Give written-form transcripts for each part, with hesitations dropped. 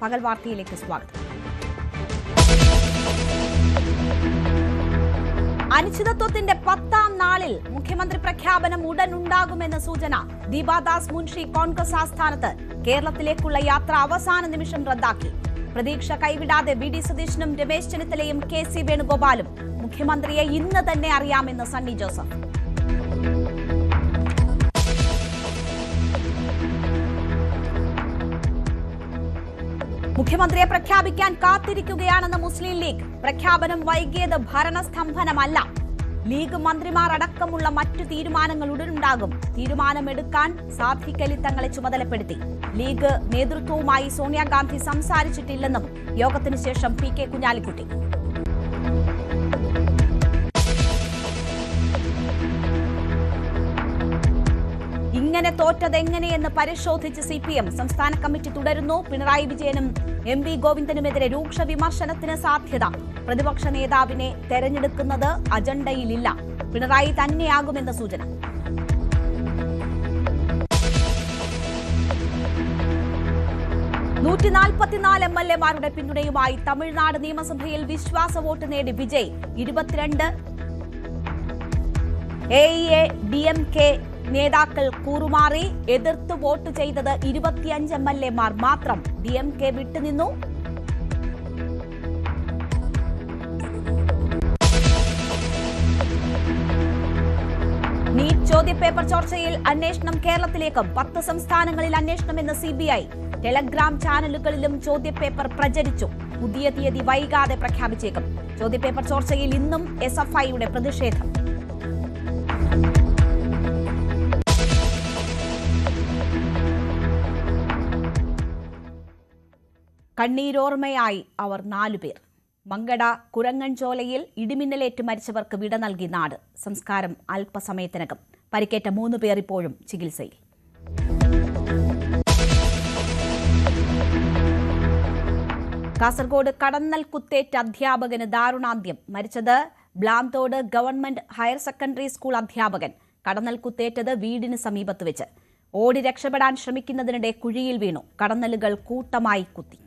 പകൽ വാർത്തയിലേക്ക് സ്വാഗതം. അനിശ്ചിതത്വത്തിന്റെ 10ാം നാളിൽ മുഖ്യമന്ത്രി പ്രഖ്യാപനം ഉടൻ ഉണ്ടാകുമെന്ന സൂചന. ദീപാദാസ് മുൻഷി കോൺഗ്രസ് ആസ്ഥാനത്ത്. കേരളത്തിലേക്കുള്ള യാത്ര അവസാന നിമിഷം റദ്ദാക്കി. പ്രതീക്ഷ കൈവിടാതെ വി ഡി സതീശനും രമേശ് ചെന്നിത്തലയും കെ സി വേണുഗോപാലും. മുഖ്യമന്ത്രിയെ ഇന്ന് തന്നെ അറിയാമെന്ന് സണ്ണി ജോസഫ്. മുഖ്യമന്ത്രിയെ പ്രഖ്യാപിക്കാൻ കാത്തിരിക്കുകയാണെന്ന് മുസ്ലിം ലീഗ്. പ്രഖ്യാപനം വൈകിയത് ഭരണസ്തംഭനമല്ല. ലീഗ് മന്ത്രിമാർ അടക്കമുള്ള മറ്റു തീരുമാനങ്ങൾ ഉടനുണ്ടാകും. തീരുമാനമെടുക്കാൻ സാദിഖ് അലി തങ്ങളെ ചുമതലപ്പെടുത്തി. ലീഗ് നേതൃത്വവുമായി സോണിയാഗാന്ധി സംസാരിച്ചിട്ടില്ലെന്നും യോഗത്തിനു ശേഷം പി കെ കുഞ്ഞാലിക്കുട്ടി. ഇങ്ങനെ തോറ്റതെങ്ങനെയെന്ന് പരിശോധിച്ച് CPM. സംസ്ഥാന കമ്മിറ്റി തുടരുന്നു. പിണറായി വിജയനും എം വി ഗോവിന്ദനുമെതിരെ രൂക്ഷ വിമർശനത്തിന് സാധ്യത. പ്രതിപക്ഷ നേതാവിനെ തെരഞ്ഞെടുക്കുന്നത് അജണ്ടയിലില്ല. പിണറായി തന്നെയാകുമെന്ന സൂചന. MLA-മാരുടെ പിന്തുണയുമായി തമിഴ്നാട് നിയമസഭയിൽ വിശ്വാസ വോട്ട് നേടി വിജയ്. 22 AEA-DMK നേതാക്കൾ കൂറുമാറി. എതിർത്ത് വോട്ട് ചെയ്തത് 25 MLA-മാർ മാത്രം. DMK വിട്ടുനിന്നു. നീറ്റ് ചോദ്യപേപ്പർ ചോർച്ചയിൽ അന്വേഷണം കേരളത്തിലേക്കും. 10 സംസ്ഥാനങ്ങളിൽ അന്വേഷണമെന്ന് CBI. ടെലഗ്രാം ചാനലുകളിലും ചോദ്യപേപ്പർ പ്രചരിച്ചു. പുതിയ തീയതി വൈകാതെ പ്രഖ്യാപിച്ചേക്കും. ചോദ്യപേപ്പർ ചോർച്ചയിൽ ഇന്നും SFIയുടെ പ്രതിഷേധം. കണ്ണീരോർമ്മയായി അവർ 4 പേർ. മങ്കട കുരങ്ങൻചോലയിൽ ഇടിമിന്നലേറ്റ് മരിച്ചവർക്ക് വിട നൽകി നാട്. സംസ്കാരം അല്പസമയത്തിനകം. പരിക്കേറ്റ 3 പേർ ഇപ്പോഴും ചികിത്സയിൽ. കാസർഗോഡ് കടന്നൽ കുത്തേറ്റ് അധ്യാപകന് ദാരുണാന്ത്യം. മരിച്ചത് ബ്ലാന്തോട് ഗവൺമെന്റ് ഹയർ സെക്കൻഡറി സ്കൂൾ അധ്യാപകൻ. കടന്നൽ കുത്തേറ്റത് വീടിന് സമീപത്ത് വെച്ച്. ഓടി രക്ഷപ്പെടാൻ ശ്രമിക്കുന്നതിനിടെ കുഴിയിൽ വീണു. കടന്നലുകൾ കൂട്ടമായി കുത്തി.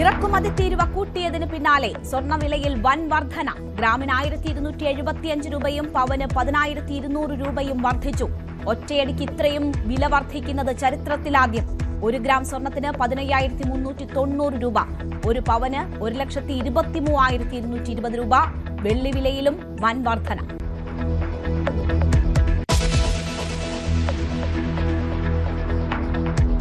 ഇറക്കുമതി തീരുവ കൂട്ടിയതിന് പിന്നാലെ സ്വർണ്ണവിലയിൽ വൻ വർധന. ഗ്രാമിന് 1275 രൂപയും പവന് 10200 രൂപയും വർദ്ധിച്ചു. ഒറ്റയടിക്ക് ഇത്രയും വില വർദ്ധിക്കുന്നത് ചരിത്രത്തിലാദ്യം. 1 ഗ്രാം സ്വർണത്തിന് 15390 രൂപ. 1 പവന് 1,23,220 രൂപ. വെള്ളിവിലയിലും വൻ വർധന.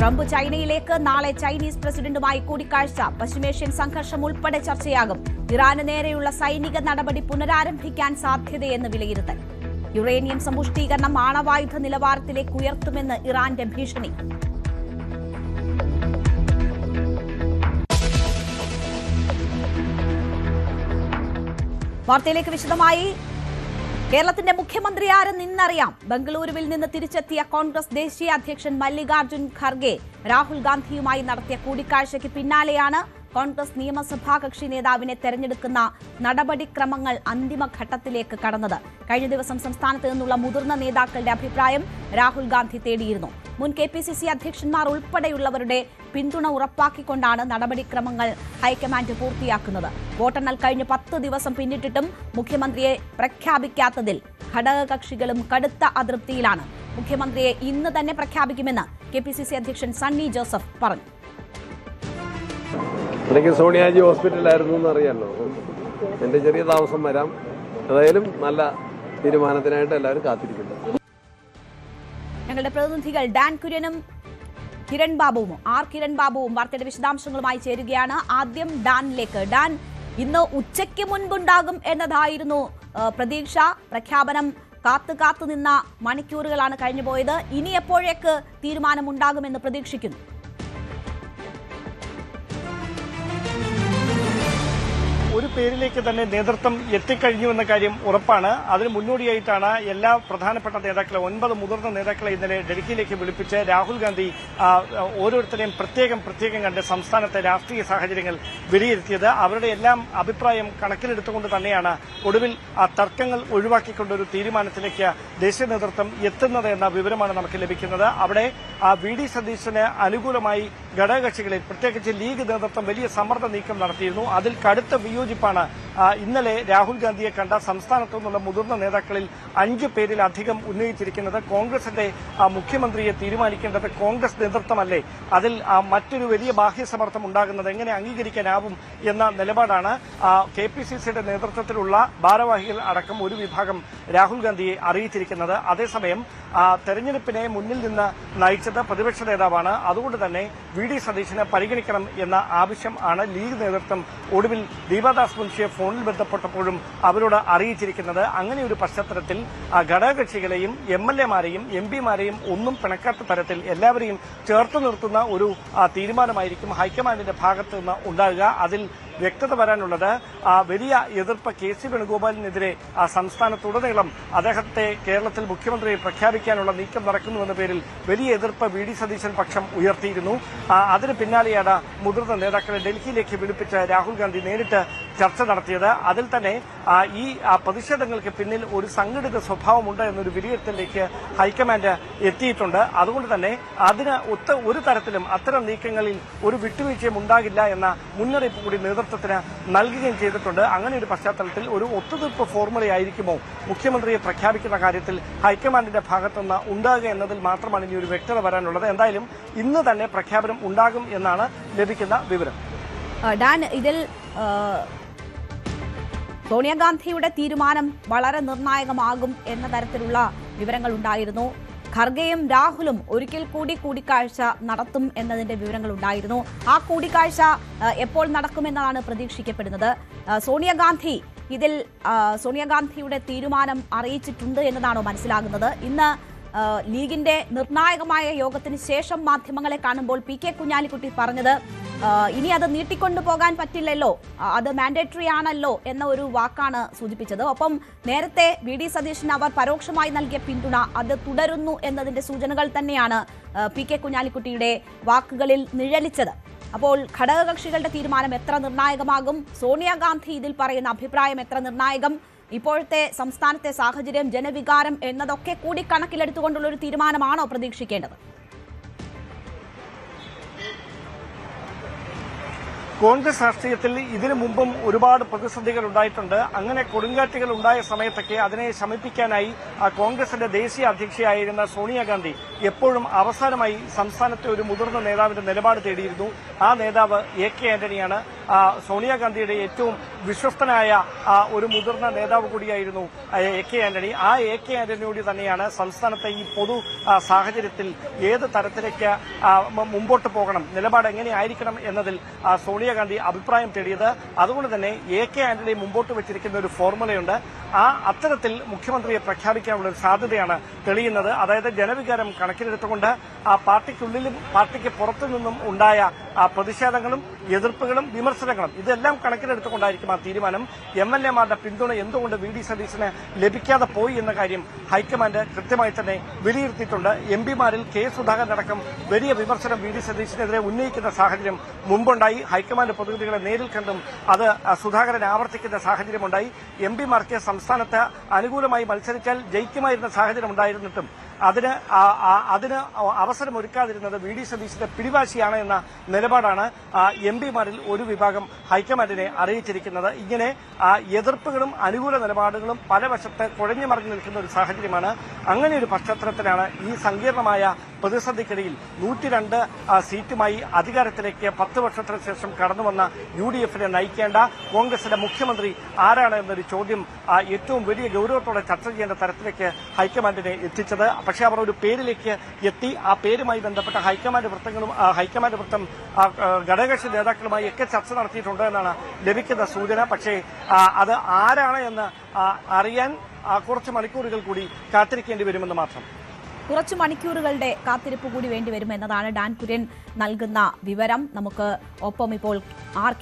ട്രംപ് ചൈനയിലേക്ക്. നാളെ ചൈനീസ് പ്രസിഡന്റുമായി കൂടിക്കാഴ്ച. പശ്ചിമേഷ്യൻ സംഘർഷം ഉൾപ്പെടെ ചർച്ചയാകും. ഇറാന് നേരെയുള്ള സൈനിക നടപടി പുനരാരംഭിക്കാൻ സാധ്യതയെന്ന് വിലയിരുത്തൽ. യുറേനിയം സമ്പുഷ്ടീകരണം ആണവായുധ നിലവാരത്തിലേക്ക് ഉയർത്തുമെന്ന് ഇറാന്റെ ഭീഷണി. വാർത്തയിലേക്ക് വിശദമായി. കേരളത്തിന്റെ മുഖ്യമന്ത്രി ആരെന്ന് ഇന്നറിയാം. ബംഗളൂരുവിൽ നിന്ന് തിരിച്ചെത്തിയ കോൺഗ്രസ് ദേശീയ അധ്യക്ഷൻ മല്ലികാർജുൻ ഖർഗെ രാഹുൽ ഗാന്ധിയുമായി നടത്തിയ കൂടിക്കാഴ്ചയ്ക്ക് പിന്നാലെയാണ് കോൺഗ്രസ് നിയമസഭാ കക്ഷി നേതാവിനെ തെരഞ്ഞെടുക്കുന്ന നടപടിക്രമങ്ങൾ അന്തിമഘട്ടത്തിലേക്ക് കടന്നത്. കഴിഞ്ഞ ദിവസം സംസ്ഥാനത്ത് നിന്നുള്ള മുതിർന്ന നേതാക്കളുടെ അഭിപ്രായം രാഹുൽ ഗാന്ധി തേടിയിരുന്നു. മുൻ KPCC അധ്യക്ഷന്മാർ ഉൾപ്പെടെയുള്ളവരുടെ പിന്തുണ ഉറപ്പാക്കിക്കൊണ്ടാണ് നടപടിക്രമങ്ങൾ ഹൈക്കമാൻഡ് പൂർത്തിയാക്കുന്നത്. വോട്ടെണ്ണൽ കഴിഞ്ഞ് 10 ദിവസം പിന്നിട്ടിട്ടും മുഖ്യമന്ത്രിയെ പ്രഖ്യാപിക്കാത്തതിൽ ഘടകകക്ഷികളും കടുത്ത അതൃപ്തിയിലാണ്. മുഖ്യമന്ത്രിയെ ഇന്ന് തന്നെ പ്രഖ്യാപിക്കുമെന്ന് KPCC അധ്യക്ഷൻ സണ്ണി ജോസഫ് പറഞ്ഞു. എനിക്ക് സോണിയാജി ഹോസ്പിറ്റലായിരുന്നു എന്നറിയാമല്ലോ. എൻ്റെ ചെറിയ താമസം വരാം. ഏതായാലും നല്ല തീരുമാനത്തിനായിട്ട് എല്ലാവരും കാത്തിരിക്കുന്നു. ഞങ്ങളുടെ പ്രതിനിധികൾ ഡാൻ കുര്യനും കിരൺ ബാബുവും കിരൺ ബാബുവും വാർത്തയുടെ വിശദാംശങ്ങളുമായി ചേരുകയാണ്. ആദ്യം ഡാനിലേക്ക്. ഡാൻ, ഇന്ന് ഉച്ചയ്ക്ക് മുൻപുണ്ടാകും എന്നതായിരുന്നു പ്രതീക്ഷ. പ്രഖ്യാപനം കാത്തു നിന്ന മണിക്കൂറുകളാണ് കഴിഞ്ഞുപോയത്. ഇനി എപ്പോഴേക്ക് തീരുമാനമുണ്ടാകുമെന്ന് പ്രതീക്ഷിക്കുന്നു? ഒരു പേരിലേക്ക് തന്നെ നേതൃത്വം എത്തിക്കഴിഞ്ഞു എന്ന കാര്യം ഉറപ്പാണ്. അതിന് മുന്നോടിയായിട്ടാണ് എല്ലാ പ്രധാനപ്പെട്ട നേതാക്കളെ 9 മുതിർന്ന നേതാക്കളെ ഇന്നലെ ഡൽഹിയിലേക്ക് വിളിപ്പിച്ച് രാഹുൽ ഗാന്ധി ഓരോരുത്തരെയും പ്രത്യേകം കണ്ട് സംസ്ഥാനത്തെ രാഷ്ട്രീയ സാഹചര്യങ്ങൾ വിലയിരുത്തിയത്. അവരുടെ എല്ലാം അഭിപ്രായം കണക്കിലെടുത്തുകൊണ്ട് തന്നെയാണ് ഒടുവിൽ തർക്കങ്ങൾ ഒഴിവാക്കിക്കൊണ്ടൊരു തീരുമാനത്തിലേക്ക് ദേശീയ നേതൃത്വം എത്തുന്നത് എന്ന വിവരമാണ് നമുക്ക് ലഭിക്കുന്നത്. അവിടെ വി ഡി സതീശന് അനുകൂലമായി ഘടകകക്ഷികളിൽ പ്രത്യേകിച്ച് ലീഗ് നേതൃത്വം വലിയ സമ്മർദ്ദ നീക്കം നടത്തിയിരുന്നു. അതിൽ കടുത്ത വിയോജിപ്പാണ് ഇന്നലെ രാഹുൽ ഗാന്ധിയെ കണ്ട സംസ്ഥാനത്തു നിന്നുള്ള മുതിർന്ന നേതാക്കളിൽ 5 പേരിലധികം ഉന്നയിച്ചിരിക്കുന്നത്. കോൺഗ്രസിന്റെ മുഖ്യമന്ത്രിയെ തീരുമാനിക്കേണ്ടത് കോൺഗ്രസ് നേതൃത്വമല്ലേ, അതിൽ മറ്റൊരു വലിയ ബാഹ്യ സമ്മർദ്ദം ഉണ്ടാകുന്നത് എങ്ങനെ അംഗീകരിക്കാനാവും എന്ന നിലപാടാണ് KPCCയുടെ നേതൃത്വത്തിലുള്ള ഭാരവാഹികൾ അടക്കം ഒരു വിഭാഗം രാഹുൽ ഗാന്ധിയെ അറിയിച്ചിരിക്കുന്നത്. അതേസമയം തെരഞ്ഞെടുപ്പിനെ മുന്നിൽ നിന്ന് നയിച്ചത് പ്രതിപക്ഷ നേതാവാണ്. അതുകൊണ്ട് തന്നെ വി ഡി സതീശനെ പരിഗണിക്കണം എന്ന ആവശ്യം ആണ് ലീഗ് നേതൃത്വം ഒടുവിൽ ദീപാദാസ് മുൻഷിയെ ഫോണിൽ ബന്ധപ്പെട്ടപ്പോഴും അവരോട് അറിയിച്ചിരിക്കുന്നത്. അങ്ങനെ ഒരു പശ്ചാത്തലത്തിൽ ഘടകകക്ഷികളെയും MLA-മാരെയും MP-മാരെയും ഒന്നും പിണക്കാത്ത തരത്തിൽ എല്ലാവരെയും ചേർത്ത് നിർത്തുന്ന ഒരു തീരുമാനമായിരിക്കും ഹൈക്കമാൻഡിന്റെ ഭാഗത്ത് നിന്ന് ഉണ്ടാകുക. അതിൽ വ്യക്തത വരാനുള്ളത് വലിയ എതിർപ്പ് KC വേണുഗോപാലിനെതിരെ സംസ്ഥാനത്തുടനീളം അദ്ദേഹത്തെ കേരളത്തിൽ മുഖ്യമന്ത്രിയെ പ്രഖ്യാപിക്കാനുള്ള നീക്കം നടക്കുന്നുവെന്ന പേരിൽ വലിയ എതിർപ്പ് വി ഡി സതീശൻ പക്ഷം ഉയർത്തിയിരുന്നു. അതിന് പിന്നാലെയാണ് മുതിർന്ന നേതാക്കളെ ഡൽഹിയിലേക്ക് വിളിപ്പിച്ച് രാഹുൽ ഗാന്ധി നേരിട്ട് ചർച്ച നടത്തിയത്. അതിൽ തന്നെ ഈ പ്രതിഷേധങ്ങൾക്ക് പിന്നിൽ ഒരു സംഘടിത സ്വഭാവമുണ്ട് എന്നൊരു വിലയിരുത്തലിലേക്ക് ഹൈക്കമാൻഡ് എത്തിയിട്ടുണ്ട്. അതുകൊണ്ട് തന്നെ അതിന് ഒരു തരത്തിലും അത്തരം നീക്കങ്ങളിൽ ഒരു വിട്ടുവീഴ്ചയും ഉണ്ടാകില്ല എന്ന മുന്നറിയിപ്പ് കൂടി നേതൃത്വത്തിന് നൽകുകയും ചെയ്തിട്ടുണ്ട്. അങ്ങനെ ഒരു പശ്ചാത്തലത്തിൽ ഒരു ഒത്തുതീർപ്പ് ഫോർമുലയായിരിക്കുമോ മുഖ്യമന്ത്രിയെ പ്രഖ്യാപിക്കുന്ന കാര്യത്തിൽ ഹൈക്കമാൻഡിന്റെ ഭാഗത്തുനിന്ന് ഉണ്ടാകുക എന്നതിൽ മാത്രമാണ് ഇനി ഒരു വ്യക്തത വരാനുള്ളത്. എന്തായാലും ഇന്ന് തന്നെ പ്രഖ്യാപനം ഉണ്ടാകും എന്നാണ് ലഭിക്കുന്ന വിവരം. ഡാൻ, ഇതിൽ സോണിയാഗാന്ധിയുടെ തീരുമാനം വളരെ നിർണായകമാകും എന്ന തരത്തിലുള്ള വിവരങ്ങൾ ഉണ്ടായിരുന്നു. ഖർഗെയും രാഹുലും ഒരിക്കൽ കൂടി കൂടിക്കാഴ്ച നടത്തും എന്നതിന്റെ വിവരങ്ങൾ ഉണ്ടായിരുന്നു. ആ കൂടിക്കാഴ്ച എപ്പോൾ നടക്കുമെന്നാണ് പ്രതീക്ഷിക്കപ്പെടുന്നത്? സോണിയാഗാന്ധിയുടെ തീരുമാനം അറിയിച്ചിട്ടുണ്ട് എന്നതാണോ മനസ്സിലാകുന്നത്? ഇന്ന് ലീഗിന്റെ നിർണായകമായ യോഗത്തിന് ശേഷം മാധ്യമങ്ങളെ കാണുമ്പോൾ PK കുഞ്ഞാലിക്കുട്ടി പറഞ്ഞത് ഇനി അത് നീട്ടിക്കൊണ്ടുപോകാൻ പറ്റില്ലല്ലോ, അത് മാൻഡേറ്ററി ആണല്ലോ എന്ന ഒരു വാക്കാണ് സൂചിപ്പിച്ചത്. ഒപ്പം നേരത്തെ വി ഡി സതീശന് അവർ പരോക്ഷമായി നൽകിയ പിന്തുണ അത് തുടരുന്നു എന്നതിന്റെ സൂചനകൾ തന്നെയാണ് PK കുഞ്ഞാലിക്കുട്ടിയുടെ വാക്കുകളിൽ നിഴലിച്ചത്. അപ്പോൾ ഘടകകക്ഷികളുടെ തീരുമാനം എത്ര നിർണായകമാകും? സോണിയാഗാന്ധി ഇതിൽ പറയുന്ന അഭിപ്രായം എത്ര നിർണായകം? ഇപ്പോഴത്തെ സംസ്ഥാനത്തെ സാഹചര്യം, ജനവികാരം എന്നതൊക്കെ കൂടി കണക്കിലെടുത്തുകൊണ്ടുള്ള ഒരു തീരുമാനമാണോ പ്രതീക്ഷിക്കേണ്ടത്? കോൺഗ്രസ് രാഷ്ട്രീയത്തിൽ ഇതിനു മുമ്പും ഒരുപാട് പ്രതിസന്ധികൾ ഉണ്ടായിട്ടുണ്ട്. അങ്ങനെ കൊടുങ്കാറ്റുകൾ ഉണ്ടായ സമയത്തൊക്കെ അതിനെ ശമിപ്പിക്കാനായി കോൺഗ്രസിന്റെ ദേശീയ അധ്യക്ഷയായിരുന്ന സോണിയാഗാന്ധി എപ്പോഴും അവസാനമായി സംസ്ഥാനത്തെ ഒരു മുതിർന്ന നേതാവിന്റെ നിലപാട് തേടിയിരുന്നു. ആ നേതാവ് AK ആന്റണിയാണ്. സോണിയാഗാന്ധിയുടെ ഏറ്റവും വിശ്വസ്തനായ ഒരു മുതിർന്ന നേതാവ് കൂടിയായിരുന്നു AK ആന്റണി. ആ AK ആന്റണിയോട് തന്നെയാണ് സംസ്ഥാനത്തെ ഈ പൊതു സാഹചര്യത്തിൽ ഏത് തരത്തിലേക്ക് മുമ്പോട്ട് പോകണം, നിലപാട് എങ്ങനെയായിരിക്കണം എന്നതിൽ സോണിയാഗാന്ധി അഭിപ്രായം തേടിയത്. അതുകൊണ്ട് തന്നെ AK ആന്റണി മുമ്പോട്ട് വെച്ചിരിക്കുന്ന ഒരു ഫോർമുലയുണ്ട്. അത്തരത്തിൽ മുഖ്യമന്ത്രിയെ പ്രഖ്യാപിക്കാനുള്ള ഒരു സാധ്യതയാണ് തെളിയുന്നത്. അതായത് ജനവികാരം കണക്കിലെടുത്തുകൊണ്ട് പാർട്ടിക്കുള്ളിലും പാർട്ടിക്ക് പുറത്തു നിന്നും ഉണ്ടായ പ്രതിഷേധങ്ങളും എതിർപ്പുകളും വിമർശനങ്ങളും ഇതെല്ലാം കണക്കിലെടുത്തുകൊണ്ടായിരിക്കും ആ തീരുമാനം. MLA-മാരുടെ പിന്തുണ എന്തുകൊണ്ട് വി ഡി സതീശന് ലഭിക്കാതെ പോയി എന്ന കാര്യം ഹൈക്കമാൻഡ് കൃത്യമായി തന്നെ വിലയിരുത്തിയിട്ടുണ്ട്. MP-മാരിൽ K സുധാകരനടക്കം വലിയ വിമർശനം വി ഡി സതീശനെതിരെ ഉന്നയിക്കുന്ന സാഹചര്യം മുമ്പുണ്ടായി. ഹൈക്കമാൻഡ് പ്രതിനിധികളെ നേരിൽ കണ്ടും അത് സുധാകരൻ ആവർത്തിക്കുന്ന സാഹചര്യമുണ്ടായി. MP-മാർക്ക് സംസ്ഥാനത്ത് അനുകൂലമായി മത്സരിച്ചാൽ ജയിക്കുമായിരുന്ന സാഹചര്യം ഉണ്ടായിരുന്നിട്ടും അതിന് അവസരമൊരുക്കാതിരുന്നത് വി ഡി സതീശന്റെ പിടിവാശിയാണ് എന്ന നിലപാടാണ് MP-മാരിൽ ഒരു വിഭാഗം ഹൈക്കമാൻഡിനെ അറിയിച്ചിരിക്കുന്നത്. ഇങ്ങനെ എതിർപ്പുകളും അനുകൂല നിലപാടുകളും പല വശത്ത് കുഴഞ്ഞു മറിഞ്ഞു നിൽക്കുന്ന ഒരു സാഹചര്യമാണ്. അങ്ങനെ ഒരു പശ്ചാത്തലത്തിലാണ് ഈ സങ്കീർണമായ പ്രതിസന്ധിക്കിടയിൽ 102 സീറ്റുമായി അധികാരത്തിലേക്ക് 10 വർഷത്തിന് ശേഷം കടന്നുവന്ന UDF-നെ നയിക്കേണ്ട കോൺഗ്രസിന്റെ മുഖ്യമന്ത്രി ആരാണ് എന്നൊരു ചോദ്യം ഏറ്റവും വലിയ ഗൌരവത്തോടെ ചർച്ച ചെയ്യേണ്ട തരത്തിലേക്ക് ഹൈക്കമാൻഡിനെ എത്തിച്ചത്. പക്ഷേ അവർ ഒരു പേരിലേക്ക് എത്തി. ആ പേരുമായി ബന്ധപ്പെട്ട ഹൈക്കമാൻഡ് വൃത്തം ഘടകകക്ഷി നേതാക്കളുമായി ഒക്കെ ചർച്ച നടത്തിയിട്ടുണ്ട് എന്നാണ് ലഭിക്കുന്ന സൂചന. പക്ഷേ അത് ആരാണ് എന്ന് അറിയാൻ കുറച്ച് മണിക്കൂറുകൾ കൂടി കാത്തിരിക്കേണ്ടി വരുമെന്ന് മാത്രം. കുറച്ച് മണിക്കൂറുകളുടെ കാത്തിരിപ്പ് കൂടി വേണ്ടിവരും എന്നതാണ് ഡാൻ കുര്യൻ നൽകുന്ന വിവരം. നമുക്ക് ഒപ്പം ഇപ്പോൾ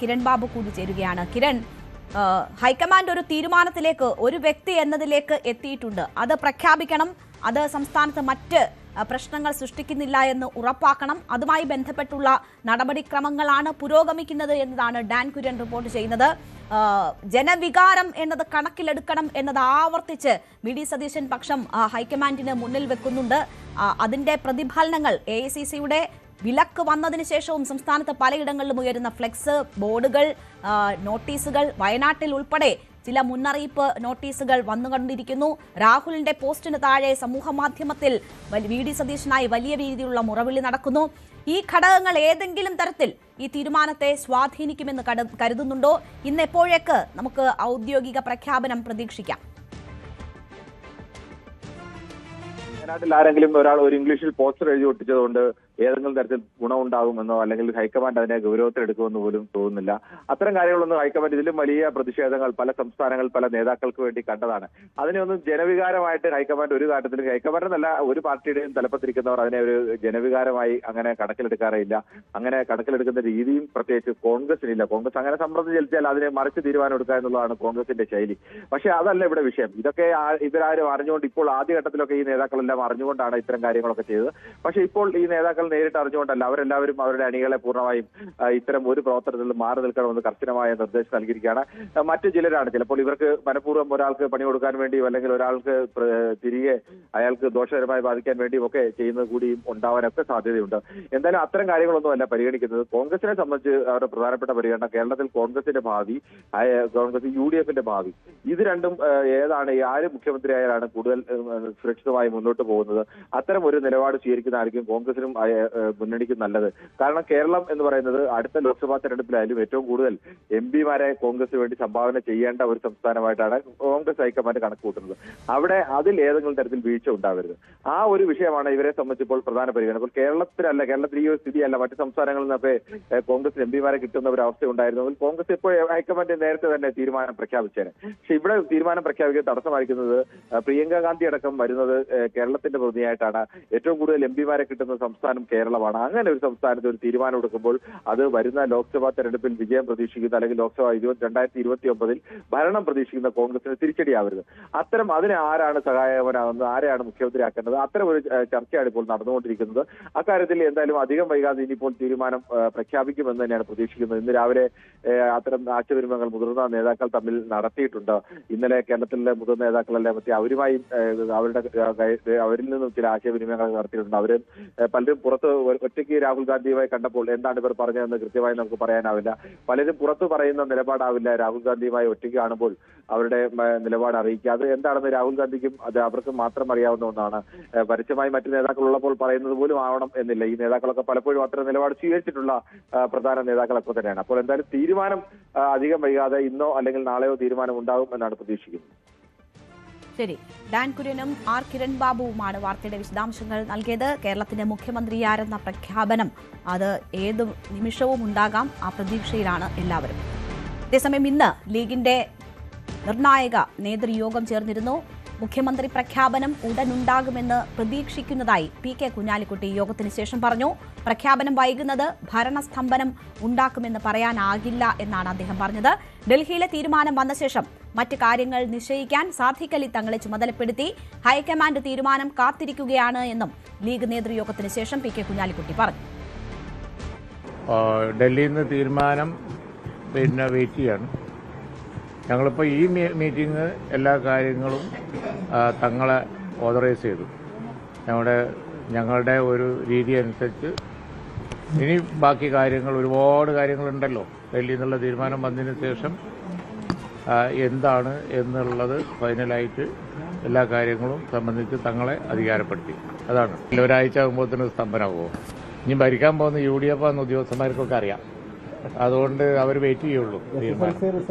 കിരൺ ബാബു കൂടി ചേരുകയാണ്. കിരൺ, ഹൈക്കമാൻഡ് ഒരു തീരുമാനത്തിലേക്ക്, ഒരു വ്യക്തി എന്നതിലേക്ക് എത്തിയിട്ടുണ്ട്. അത് പ്രഖ്യാപിക്കണം. അത് സംസ്ഥാനത്ത് മറ്റ് പ്രശ്നങ്ങൾ സൃഷ്ടിക്കുന്നില്ല എന്ന് ഉറപ്പാക്കണം. അതുമായി ബന്ധപ്പെട്ടുള്ള നടപടിക്രമങ്ങളാണ് പുരോഗമിക്കുന്നത് എന്നതാണ് ഡാൻ കുര്യൻ റിപ്പോർട്ട് ചെയ്യുന്നത്. ജനവികാരം എന്നത് കണക്കിലെടുക്കണം എന്നത് ആവർത്തിച്ച് വി.ഡി. സതീശൻ പക്ഷം ഹൈക്കമാൻഡിന് മുന്നിൽ വെക്കുന്നുണ്ട്. അതിന്റെ പ്രതിഫലനങ്ങൾ AICCയുടെ വിലക്ക് വന്നതിന് ശേഷവും സംസ്ഥാനത്ത് പലയിടങ്ങളിലും ഉയരുന്ന ഫ്ലെക്സ്, ബോർഡുകൾ, നോട്ടീസുകൾ, വയനാട്ടിൽ ഉൾപ്പെടെ ചില മുന്നറിയിപ്പ് നോട്ടീസുകൾ വന്നുകൊണ്ടിരിക്കുന്നു. രാഹുലിന്റെ പോസ്റ്റിന് താഴെ സമൂഹ മാധ്യമത്തിൽ വി.ഡി. സതീശനായി വലിയ രീതിയിലുള്ള മുറവിളി നടക്കുന്നു. ഈ ഘടകങ്ങൾ ഏതെങ്കിലും തരത്തിൽ ഈ തീരുമാനത്തെ സ്വാധീനിക്കുമെന്ന് കരുതുന്നുണ്ടോ? ഇന്ന് എപ്പോഴേക്ക് നമുക്ക് ഔദ്യോഗിക പ്രഖ്യാപനം പ്രതീക്ഷിക്കാം? വയനാട്ടിൽ ആരെങ്കിലും ഒരാൾ ഒരു ഇംഗ്ലീഷിൽ പോസ്റ്റർ എഴുതി ഒട്ടിച്ചതുകൊണ്ട് ഏതെങ്കിലും തരത്തിൽ ഗുണമുണ്ടാകുമെന്നോ അല്ലെങ്കിൽ ഹൈക്കമാൻഡ് അതിനെ ഗൗരവത്തിലെടുക്കുമെന്ന് പോലും തോന്നുന്നില്ല. അത്തരം കാര്യങ്ങളൊന്നും ഹൈക്കമാൻഡ് ഇതിലും വലിയ പ്രതിഷേധങ്ങൾ പല സംസ്ഥാനങ്ങൾ പല നേതാക്കൾക്ക് വേണ്ടി കണ്ടതാണ്. അതിനെയൊന്നും ജനവികാരമായിട്ട് ഹൈക്കമാൻഡ് ഒരു ഘട്ടത്തിലും, ഹൈക്കമാൻഡ് എന്നല്ല ഒരു പാർട്ടിയുടെയും തലപ്പത്തിരിക്കുന്നവർ അതിനെ ഒരു ജനവികാരമായി അങ്ങനെ കണക്കിലെടുക്കാറില്ല. അങ്ങനെ കണക്കിലെടുക്കുന്ന രീതിയും പ്രത്യേകിച്ച് കോൺഗ്രസിനില്ല. കോൺഗ്രസ് അങ്ങനെ സമ്മർദ്ദം ചെലുത്തിയാൽ അതിനെ മറിച്ച് തീരുമാനം എടുക്കുക എന്നുള്ളതാണ് കോൺഗ്രസിന്റെ ശൈലി. പക്ഷെ അതല്ല ഇവിടെ വിഷയം. ഇതൊക്കെ ഇവരാരും അറിഞ്ഞുകൊണ്ട്, ഇപ്പോൾ ആദ്യഘട്ടത്തിലൊക്കെ ഈ നേതാക്കളെല്ലാം അറിഞ്ഞുകൊണ്ടാണ് ഇത്തരം കാര്യങ്ങളൊക്കെ ചെയ്തത്. പക്ഷെ ഇപ്പോൾ ഈ നേതാക്കൾ നേരിട്ട് അറിഞ്ഞുകൊണ്ടല്ല, അവരെല്ലാവരും അവരുടെ അണികളെ പൂർണ്ണമായും ഇത്തരം ഒരു പ്രവർത്തനത്തിൽ നിന്ന് മാറി നിൽക്കണമെന്ന് കർശനമായ നിർദ്ദേശം നൽകിയിരിക്കുകയാണ്. മറ്റു ചിലരാണ് ചിലപ്പോൾ ഇവർക്ക് മനഃപൂർവ്വം ഒരാൾക്ക് പണി കൊടുക്കാൻ വേണ്ടിയും അല്ലെങ്കിൽ ഒരാൾക്ക് തിരികെ അയാൾക്ക് ദോഷകരമായി ബാധിക്കാൻ വേണ്ടിയും ഒക്കെ ചെയ്യുന്നത് കൂടിയും ഉണ്ടാവാനൊക്കെ സാധ്യതയുണ്ട്. എന്തായാലും അത്തരം കാര്യങ്ങളൊന്നും അല്ല പരിഗണിക്കുന്നത്. കോൺഗ്രസിനെ സംബന്ധിച്ച് അവരുടെ പ്രധാനപ്പെട്ട പരിഗണന കേരളത്തിൽ കോൺഗ്രസിന്റെ ഭാവി, കോൺഗ്രസ് UDF-ന്റെ ഭാവി, ഇത് രണ്ടും ഏതാണ്, ആര് മുഖ്യമന്ത്രിയായാലാണ് കൂടുതൽ സുരക്ഷിതമായി മുന്നോട്ട് പോകുന്നത്, അത്തരം ഒരു നിലപാട് സ്വീകരിക്കുന്നതായിരിക്കും കോൺഗ്രസിനും മുന്നണിക്കും നല്ലത്. കാരണം കേരളം എന്ന് പറയുന്നത് അടുത്ത ലോക്സഭാ തെരഞ്ഞെടുപ്പിലായാലും ഏറ്റവും കൂടുതൽ MP-മാരെ കോൺഗ്രസിന് വേണ്ടി സംഭാവന ചെയ്യേണ്ട ഒരു സംസ്ഥാനമായിട്ടാണ് കോൺഗ്രസ് ഹൈക്കമാൻഡ് കണക്ക് കൂട്ടുന്നത്. അവിടെ അതിൽ ഏതെങ്കിലും തരത്തിൽ വീഴ്ച ഉണ്ടാവരുത്. ആ ഒരു വിഷയമാണ് ഇവരെ സംബന്ധിച്ചിപ്പോൾ പ്രധാന പരിഗണന. ഇപ്പോൾ കേരളത്തിൽ ഈ ഒരു സ്ഥിതിയല്ല, മറ്റ് സംസ്ഥാനങ്ങളിൽ നിന്നൊക്കെ കോൺഗ്രസ് MP-മാരെ കിട്ടുന്ന ഒരു അവസ്ഥ ഉണ്ടായിരുന്നെങ്കിൽ കോൺഗ്രസ് ഇപ്പോൾ ഹൈക്കമാൻഡ് നേരത്തെ തന്നെ തീരുമാനം പ്രഖ്യാപിച്ചേനെ. പക്ഷെ ഇവിടെ തീരുമാനം പ്രഖ്യാപിക്കാൻ തടസ്സമായിരിക്കുന്നത് പ്രിയങ്ക ഗാന്ധി അടക്കം വരുന്നത് കേരളത്തിന്റെ പ്രതിനിധിയായിട്ടാണ്. ഏറ്റവും കൂടുതൽ MP-മാരെ കിട്ടുന്ന സംസ്ഥാനം കേരളമാണ്. അങ്ങനെ ഒരു സംസ്ഥാനത്ത് ഒരു തീരുമാനം എടുക്കുമ്പോൾ അത് വരുന്ന ലോക്സഭാ തെരഞ്ഞെടുപ്പിൽ വിജയം പ്രതീക്ഷിക്കുന്ന അല്ലെങ്കിൽ ലോക്സഭ 2029 ഭരണം പ്രതീക്ഷിക്കുന്ന കോൺഗ്രസിന് തിരിച്ചടിയാവരുത്. അതിന് ആരാണ് സഹായകമാകുന്നത്, ആരെയാണ് മുഖ്യമന്ത്രിയാക്കേണ്ടത്, അത്തരം ഒരു ചർച്ചയാണ് ഇപ്പോൾ നടന്നുകൊണ്ടിരിക്കുന്നത്. അക്കാര്യത്തിൽ എന്തായാലും അധികം വൈകാതെ ഇനിയിപ്പോൾ തീരുമാനം പ്രഖ്യാപിക്കുമെന്ന് തന്നെയാണ് പ്രതീക്ഷിക്കുന്നത്. ഇന്ന് രാവിലെ അത്തരം ആശയവിനിമയങ്ങൾ മുതിർന്ന നേതാക്കൾ തമ്മിൽ നടത്തിയിട്ടുണ്ട്. ഇന്നലെ കേരളത്തിലെ മുതിർന്ന നേതാക്കളെല്ലാം എത്തി അവരുമായി അവരിൽ നിന്നും ചില ആശയവിനിമയങ്ങൾ നടത്തിയിട്ടുണ്ട്. അവര് പലരും പുറത്ത് ഒറ്റയ്ക്ക് രാഹുൽ ഗാന്ധിയുമായി കണ്ടപ്പോൾ എന്താണ് ഇവർ പറഞ്ഞതെന്ന് കൃത്യമായി നമുക്ക് പറയാനാവില്ല. പലരും പുറത്ത് പറയുന്ന നിലപാടാവില്ല രാഹുൽ ഗാന്ധിയുമായി ഒറ്റയ്ക്ക് കാണുമ്പോൾ അവരുടെ നിലപാട് അറിയിക്കുക. അത് എന്താണെന്ന് രാഹുൽ ഗാന്ധിക്കും അത് അവർക്ക് മാത്രം അറിയാവുന്ന ഒന്നാണ്. പരസ്യമായി മറ്റു നേതാക്കൾ ഉള്ളപ്പോൾ പറയുന്നത് പോലും ആവണം എന്നില്ല. ഈ നേതാക്കളൊക്കെ പലപ്പോഴും അത്തരം നിലപാട് സ്വീകരിച്ചിട്ടുള്ള പ്രധാന നേതാക്കളൊക്കെ തന്നെയാണ്. അപ്പോൾ എന്തായാലും തീരുമാനം അധികം വൈകാതെ ഇന്നോ അല്ലെങ്കിൽ നാളെയോ തീരുമാനം ഉണ്ടാകും എന്നാണ് പ്രതീക്ഷിക്കുന്നത്. ശരി, ഡാൻ കുര്യനും ആർ കിരൺ ബാബുവുമാണ് വാർത്തയുടെ വിശദാംശങ്ങൾ നൽകിയത്. കേരളത്തിന്റെ മുഖ്യമന്ത്രിയാരെന്ന പ്രഖ്യാപനം അത് ഏതു നിമിഷവും ഉണ്ടാകാം, ആ പ്രതീക്ഷയിലാണ് എല്ലാവരും. അതേസമയം ഇന്ന് ലീഗിന്റെ നിർണായക നേതൃയോഗം ചേർന്നിരുന്നു. മുഖ്യമന്ത്രി പ്രഖ്യാപനം ഉടനുണ്ടാകുമെന്ന് പ്രതീക്ഷിക്കുന്നതായി P.K. കുഞ്ഞാലിക്കുട്ടി യോഗത്തിന് ശേഷം പറഞ്ഞു. പ്രഖ്യാപനം വൈകുന്നത് ഭരണസ്തംഭനം ഉണ്ടാക്കുമെന്ന് പറയാനാകില്ല എന്നാണ് അദ്ദേഹം പറഞ്ഞത്. ഡൽഹിയിലെ തീരുമാനം വന്ന ശേഷം മറ്റ് കാര്യങ്ങൾ നിശ്ചയിക്കാൻ സാധിക്കലി തങ്ങളെ ചുമതലപ്പെടുത്തി ഹൈക്കമാൻഡ് തീരുമാനം കാത്തിരിക്കുകയാണ് എന്നും ലീഗ് നേതൃയോഗത്തിന് ശേഷം P.K. കുഞ്ഞാലിക്കുട്ടി പറഞ്ഞു. ഡൽഹിയിൽ നിന്ന് തീരുമാനം വെയിറ്റ് ചെയ്യാണ്. ഞങ്ങളിപ്പോൾ ഈ മീറ്റിംഗ് എല്ലാ കാര്യങ്ങളും തങ്ങളെ ഓതറൈസ് ചെയ്തു. ഞങ്ങളുടെ ഒരു രീതി അനുസരിച്ച് ഇനി ബാക്കി കാര്യങ്ങൾ ഒരുപാട് കാര്യങ്ങളുണ്ടല്ലോ. ഡൽഹിയിൽ നിന്നുള്ള തീരുമാനം വന്നതിന് ശേഷം എന്താണ് എന്നുള്ളത് ഫൈനലായിട്ട് എല്ലാ കാര്യങ്ങളും സംബന്ധിച്ച് തങ്ങളെ അധികാരപ്പെടുത്തി. അതാണ് ഒരാഴ്ച ആകുമ്പോഴത്തേന് സ്തംഭനമാകുമോ? ഇനി ഭരിക്കാൻ പോകുന്ന UDF എന്ന ഉദ്യോഗസ്ഥന്മാർക്കൊക്കെ അറിയാം. അതുകൊണ്ട് അവർ വെയിറ്റ് ചെയ്യുള്ളൂ തീരുമാനം.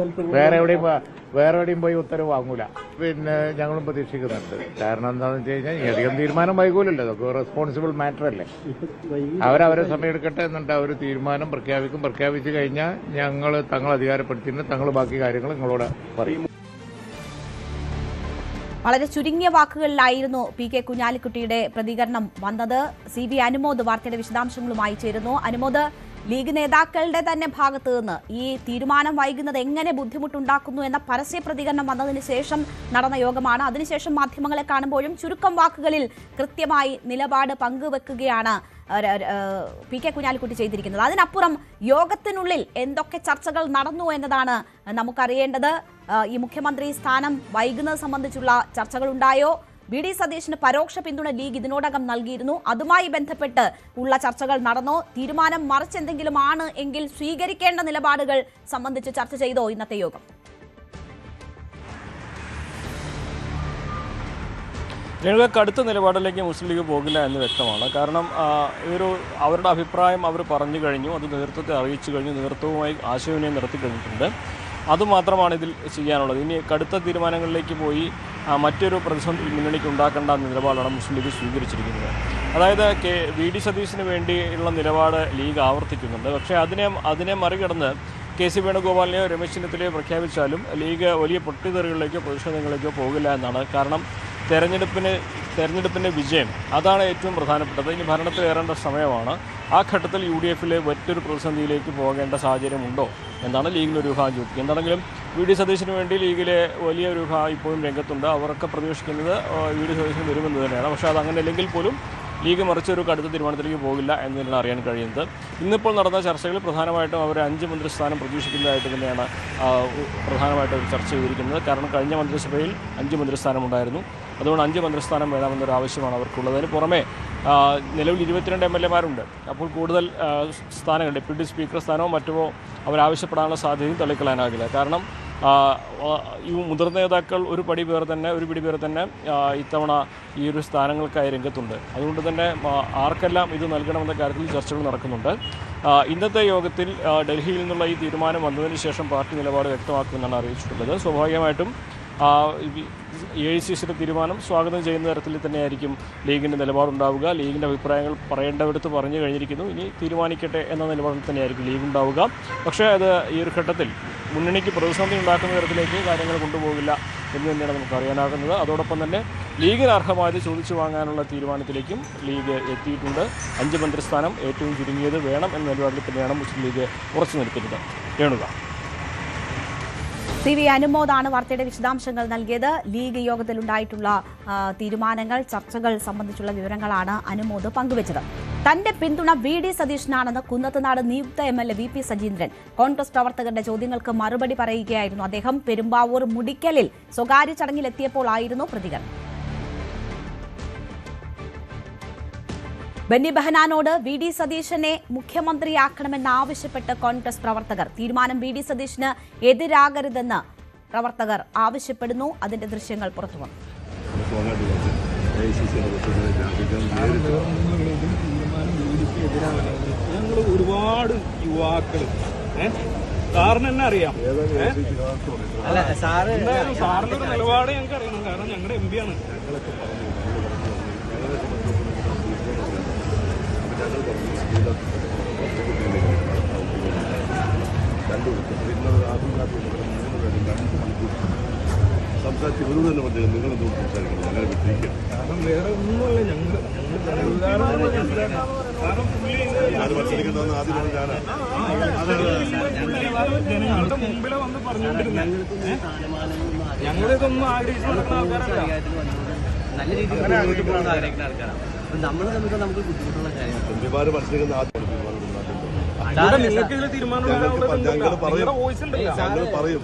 വേറെ എവിടെയും പോയി ഉത്തരവ് വാങ്ങൂല. പിന്നെ ഞങ്ങളും പ്രതീക്ഷിക്കുന്നുണ്ട്. കാരണം എന്താണെന്ന് വെച്ച് കഴിഞ്ഞാൽ ഈ അധികം തീരുമാനം വൈകൂലല്ലോ. അതൊക്കെ റെസ്പോൺസിബിൾ മാറ്റർ അല്ലേ. അവരവരെ സമയമെടുക്കട്ടെ. എന്നിട്ട് അവർ തീരുമാനം പ്രഖ്യാപിക്കും. പ്രഖ്യാപിച്ചു കഴിഞ്ഞാൽ ഞങ്ങൾ തങ്ങൾ അധികാരപ്പെടുത്തിയിട്ട് തങ്ങൾ ബാക്കി കാര്യങ്ങൾ നിങ്ങളോട് പറയും. വളരെ ചുരുങ്ങിയ വാക്കുകളിലായിരുന്നു P.K. കുഞ്ഞാലിക്കുട്ടിയുടെ പ്രതികരണം വന്നത്. CB അനുമോദ് വാർത്തയുടെ വിശദാംശങ്ങളുമായി ചേരുന്നു. അനുമോദ്, ലീഗ് നേതാക്കളുടെ തന്നെ ഭാഗത്ത് നിന്ന് ഈ തീരുമാനം വൈകുന്നത് എങ്ങനെ ബുദ്ധിമുട്ടുണ്ടാക്കുന്നു എന്ന പരസ്യ പ്രതികരണം വന്നതിന് ശേഷം നടന്ന യോഗമാണ്. അതിനുശേഷം മാധ്യമങ്ങളെ കാണുമ്പോഴും ചുരുക്കം വാക്കുകളിൽ കൃത്യമായി നിലപാട് പങ്കുവെക്കുകയാണ് പി കെ കുഞ്ഞാലിക്കുട്ടി ചെയ്തിരിക്കുന്നത്. അതിനപ്പുറം യോഗത്തിനുള്ളിൽ എന്തൊക്കെ ചർച്ചകൾ നടന്നു എന്നതാണ് നമുക്കറിയേണ്ടത്. ഈ മുഖ്യമന്ത്രി സ്ഥാനം വൈകുന്നത് സംബന്ധിച്ചുള്ള ചർച്ചകൾ ഉണ്ടായോ? വി ഡി സതീശന് പരോക്ഷ പിന്തുണ ലീഗ് ഇതിനോടകം നൽകിയിരുന്നു. അതുമായി ബന്ധപ്പെട്ട് ഉള്ള ചർച്ചകൾ നടന്നോ? തീരുമാനം മറിച്ചെന്തെങ്കിലും ആണ് എങ്കിൽ സ്വീകരിക്കേണ്ട നിലപാടുകൾ സംബന്ധിച്ച് ചർച്ച ചെയ്തോ ഇന്നത്തെ യോഗം? കടുത്ത നിലപാടിലേക്ക് മുസ്ലിം ലീഗ് പോകില്ല എന്ന് വ്യക്തമാണ്. കാരണം അവരുടെ അഭിപ്രായം അവർ പറഞ്ഞു കഴിഞ്ഞു, അത് നേതൃത്വത്തെ അറിയിച്ചു കഴിഞ്ഞു, നേതൃത്വവുമായി ആശയവിനിമയം നടത്തി കഴിഞ്ഞിട്ടുണ്ട്. അതുമാത്രമാണ് ഇതിൽ ചെയ്യാനുള്ളത്. ഇനി കടുത്ത തീരുമാനങ്ങളിലേക്ക് പോയി മറ്റൊരു പ്രതിസന്ധി മുന്നണിക്ക് ഉണ്ടാക്കേണ്ട നിലപാടാണ് മുസ്ലിം ലീഗ് സ്വീകരിച്ചിരിക്കുന്നത്. അതായത് വി ഡി സതീശന് വേണ്ടിയുള്ള നിലപാട് ലീഗ് ആവർത്തിക്കുന്നുണ്ട്. പക്ഷേ അതിനെ മറികടന്ന് കെ സി വേണുഗോപാലിനെയോ രമേശ് ചെന്നിത്തലയോ പ്രഖ്യാപിച്ചാലും ലീഗ് വലിയ പൊട്ടിത്തെറികളിലേക്കോ പ്രതിഷേധങ്ങളിലേക്കോ പോകില്ല എന്നാണ്. കാരണം തെരഞ്ഞെടുപ്പിൻ്റെ വിജയം അതാണ് ഏറ്റവും പ്രധാനപ്പെട്ടത്. ഇനി ഭരണത്തിലേറേണ്ട സമയമാണ്. ആ ഘട്ടത്തിൽ UDF-ലെ മറ്റൊരു പ്രതിസന്ധിയിലേക്ക് പോകേണ്ട സാഹചര്യമുണ്ടോ എന്നാണ് ലീഗിലൊരു വിഭാഗം ചോദിക്കുന്നത്. എന്താണെങ്കിലും വി ഡി സതീശന് വേണ്ടി ലീഗിലെ വലിയൊരു വിഭാഗം ഇപ്പോഴും രംഗത്തുണ്ട്. അവരൊക്കെ പ്രതീക്ഷിക്കുന്നത് വി ഡി സതീശന് വരുമെന്ന് തന്നെയാണ്. പക്ഷേ അതങ്ങനെ അല്ലെങ്കിൽ പോലും ലീഗ് മറിച്ചൊരു കടുത്ത തീരുമാനത്തിലേക്ക് പോകില്ല എന്ന് തന്നെയാണ് അറിയാൻ കഴിയുന്നത്. ഇന്നിപ്പോൾ നടന്ന ചർച്ചകളിൽ പ്രധാനമായിട്ടും അവർ 5 മന്ത്രിസ്ഥാനം പ്രതീക്ഷിക്കുന്നതായിട്ട് തന്നെയാണ് പ്രധാനമായിട്ടും അവർ ചർച്ച ചെയ്തിരിക്കുന്നത്. കാരണം കഴിഞ്ഞ മന്ത്രിസഭയിൽ 5 മന്ത്രിസ്ഥാനം ഉണ്ടായിരുന്നു. അതുകൊണ്ട് 5 മന്ത്രിസ്ഥാനം വേണമെന്നൊരു ആവശ്യമാണ് അവർക്കുള്ളത്. അതിന് പുറമെ നിലവിൽ 22 MLA-മാരുണ്ട്. അപ്പോൾ കൂടുതൽ സ്ഥാനങ്ങൾ ഡെപ്യൂട്ടി സ്പീക്കർ സ്ഥാനമോ മറ്റോ അവരാവശ്യപ്പെടാനുള്ള സാധ്യതയും തള്ളിക്കളയാനാകില്ല. കാരണം ഈ മുതിർന്ന നേതാക്കൾ ഒരു പിടി പേർ തന്നെ ഇത്തവണ ഈ ഒരു സ്ഥാനങ്ങൾക്കായി രംഗത്തുണ്ട്. അതുകൊണ്ട് തന്നെ ആർക്കെല്ലാം ഇത് നൽകണമെന്ന കാര്യത്തിൽ ചർച്ചകൾ നടക്കുന്നുണ്ട്. ഇന്നത്തെ യോഗത്തിൽ ഡൽഹിയിൽ നിന്നുള്ള ഈ തീരുമാനം വന്നതിന് ശേഷം പാർട്ടി നിലപാട് വ്യക്തമാക്കുമെന്നാണ് അറിയിച്ചിട്ടുള്ളത്. സ്വാഭാവികമായിട്ടും AICC തീരുമാനം സ്വാഗതം ചെയ്യുന്ന തരത്തിൽ തന്നെയായിരിക്കും ലീഗിൻ്റെ നിലപാടുണ്ടാവുക. ലീഗിൻ്റെ അഭിപ്രായങ്ങൾ പറയേണ്ടവർക്ക് പറഞ്ഞു കഴിഞ്ഞിരിക്കുന്നു. ഇനി തീരുമാനിക്കട്ടെ എന്ന നിലപാടിൽ തന്നെയായിരിക്കും ലീഗ് ഉണ്ടാവുക. പക്ഷേ അത് ഈ ഒരു ഘട്ടത്തിൽ മുന്നണിക്ക് പ്രതിസന്ധി ഉണ്ടാക്കുന്ന തരത്തിലേക്ക് കാര്യങ്ങൾ കൊണ്ടുപോകില്ല എന്ന് തന്നെയാണ് നമുക്ക് അറിയാനാകുന്നത്. അതോടൊപ്പം തന്നെ ലീഗിന് അർഹമായത് ചോദിച്ചു വാങ്ങാനുള്ള തീരുമാനത്തിലേക്കും ലീഗ് എത്തിയിട്ടുണ്ട്. 5 മന്ത്രിസ്ഥാനം ഏറ്റവും ചുരുങ്ങിയത് വേണം എന്ന നിലപാടിൽ തന്നെയാണ് മുസ്ലിം ലീഗ് ഉറച്ചു നിൽക്കുന്നത്. രേണുക. CV അനുമോദാണ് വാർത്തയുടെ വിശദാംശങ്ങൾ നൽകിയത്. ലീഗ് യോഗത്തിലുണ്ടായിട്ടുള്ള തീരുമാനങ്ങൾ, ചർച്ചകൾ സംബന്ധിച്ചുള്ള വിവരങ്ങളാണ് അനുമോദ് പങ്കുവച്ചത്. തന്റെ പിന്തുണ വി ഡി സതീശനാണെന്ന് കുന്നത്തുനാട് നിയുക്ത MLA VP സജീന്ദ്രൻ കോൺഗ്രസ് പ്രവർത്തകരുടെ ചോദ്യങ്ങൾക്ക് മറുപടി പറയുകയായിരുന്നു അദ്ദേഹം. പെരുമ്പാവൂർ മുടിക്കലിൽ സ്വകാര്യ ചടങ്ങിലെത്തിയപ്പോൾ ആയിരുന്നു പ്രതികരണം. ബെന്നി ബെഹനാനോട് വി ഡി സതീശനെ മുഖ്യമന്ത്രിയാക്കണമെന്നാവശ്യപ്പെട്ട് കോൺഗ്രസ് പ്രവർത്തകർ. തീരുമാനം വി ഡി സതീശന് എതിരാകരുതെന്ന് പ്രവർത്തകർ ആവശ്യപ്പെടുന്നു. അതിന്റെ ദൃശ്യങ്ങൾ പുറത്തുവന്നു. ഞങ്ങൾ ഒരുപാട് യുവാക്കൾ സാറിന് തന്നെ അറിയാം. സാറിന്റെ ഒരു നിലപാട് ഞങ്ങൾക്ക് അറിയണം. കാരണം ഞങ്ങളുടെ MP ആണ്. സംസാരിച്ച് വെറുതെ തന്നെ പറഞ്ഞു നിങ്ങളെന്തോ സംസാരിക്കണം അങ്ങനെ വിട്ടിരിക്കാം. കാരണം വേറെ ഒന്നുമല്ല. ഞങ്ങൾ മത്സരിക്കുന്നതെന്ന് ആദ്യമാണ് ജനങ്ങളുടെ മുമ്പിലെ വന്ന് പറഞ്ഞുകൊണ്ടിരുന്നത്. ഞങ്ങളിതൊന്നും ആഗ്രഹിക്കുന്ന ആൾക്കാരല്ല. നല്ല രീതിയിൽ ആഗ്രഹിക്കുന്ന ആൾക്കാരാണ്. നമ്മളെ സംബന്ധിച്ച് നമുക്ക് ബുദ്ധിമുട്ടുള്ള കാര്യമാണ്. എംപിമാര് മത്സരിക്കുന്ന ആദ്യം നിങ്ങൾക്ക് ഇതിൽ തീരുമാനം പറയും.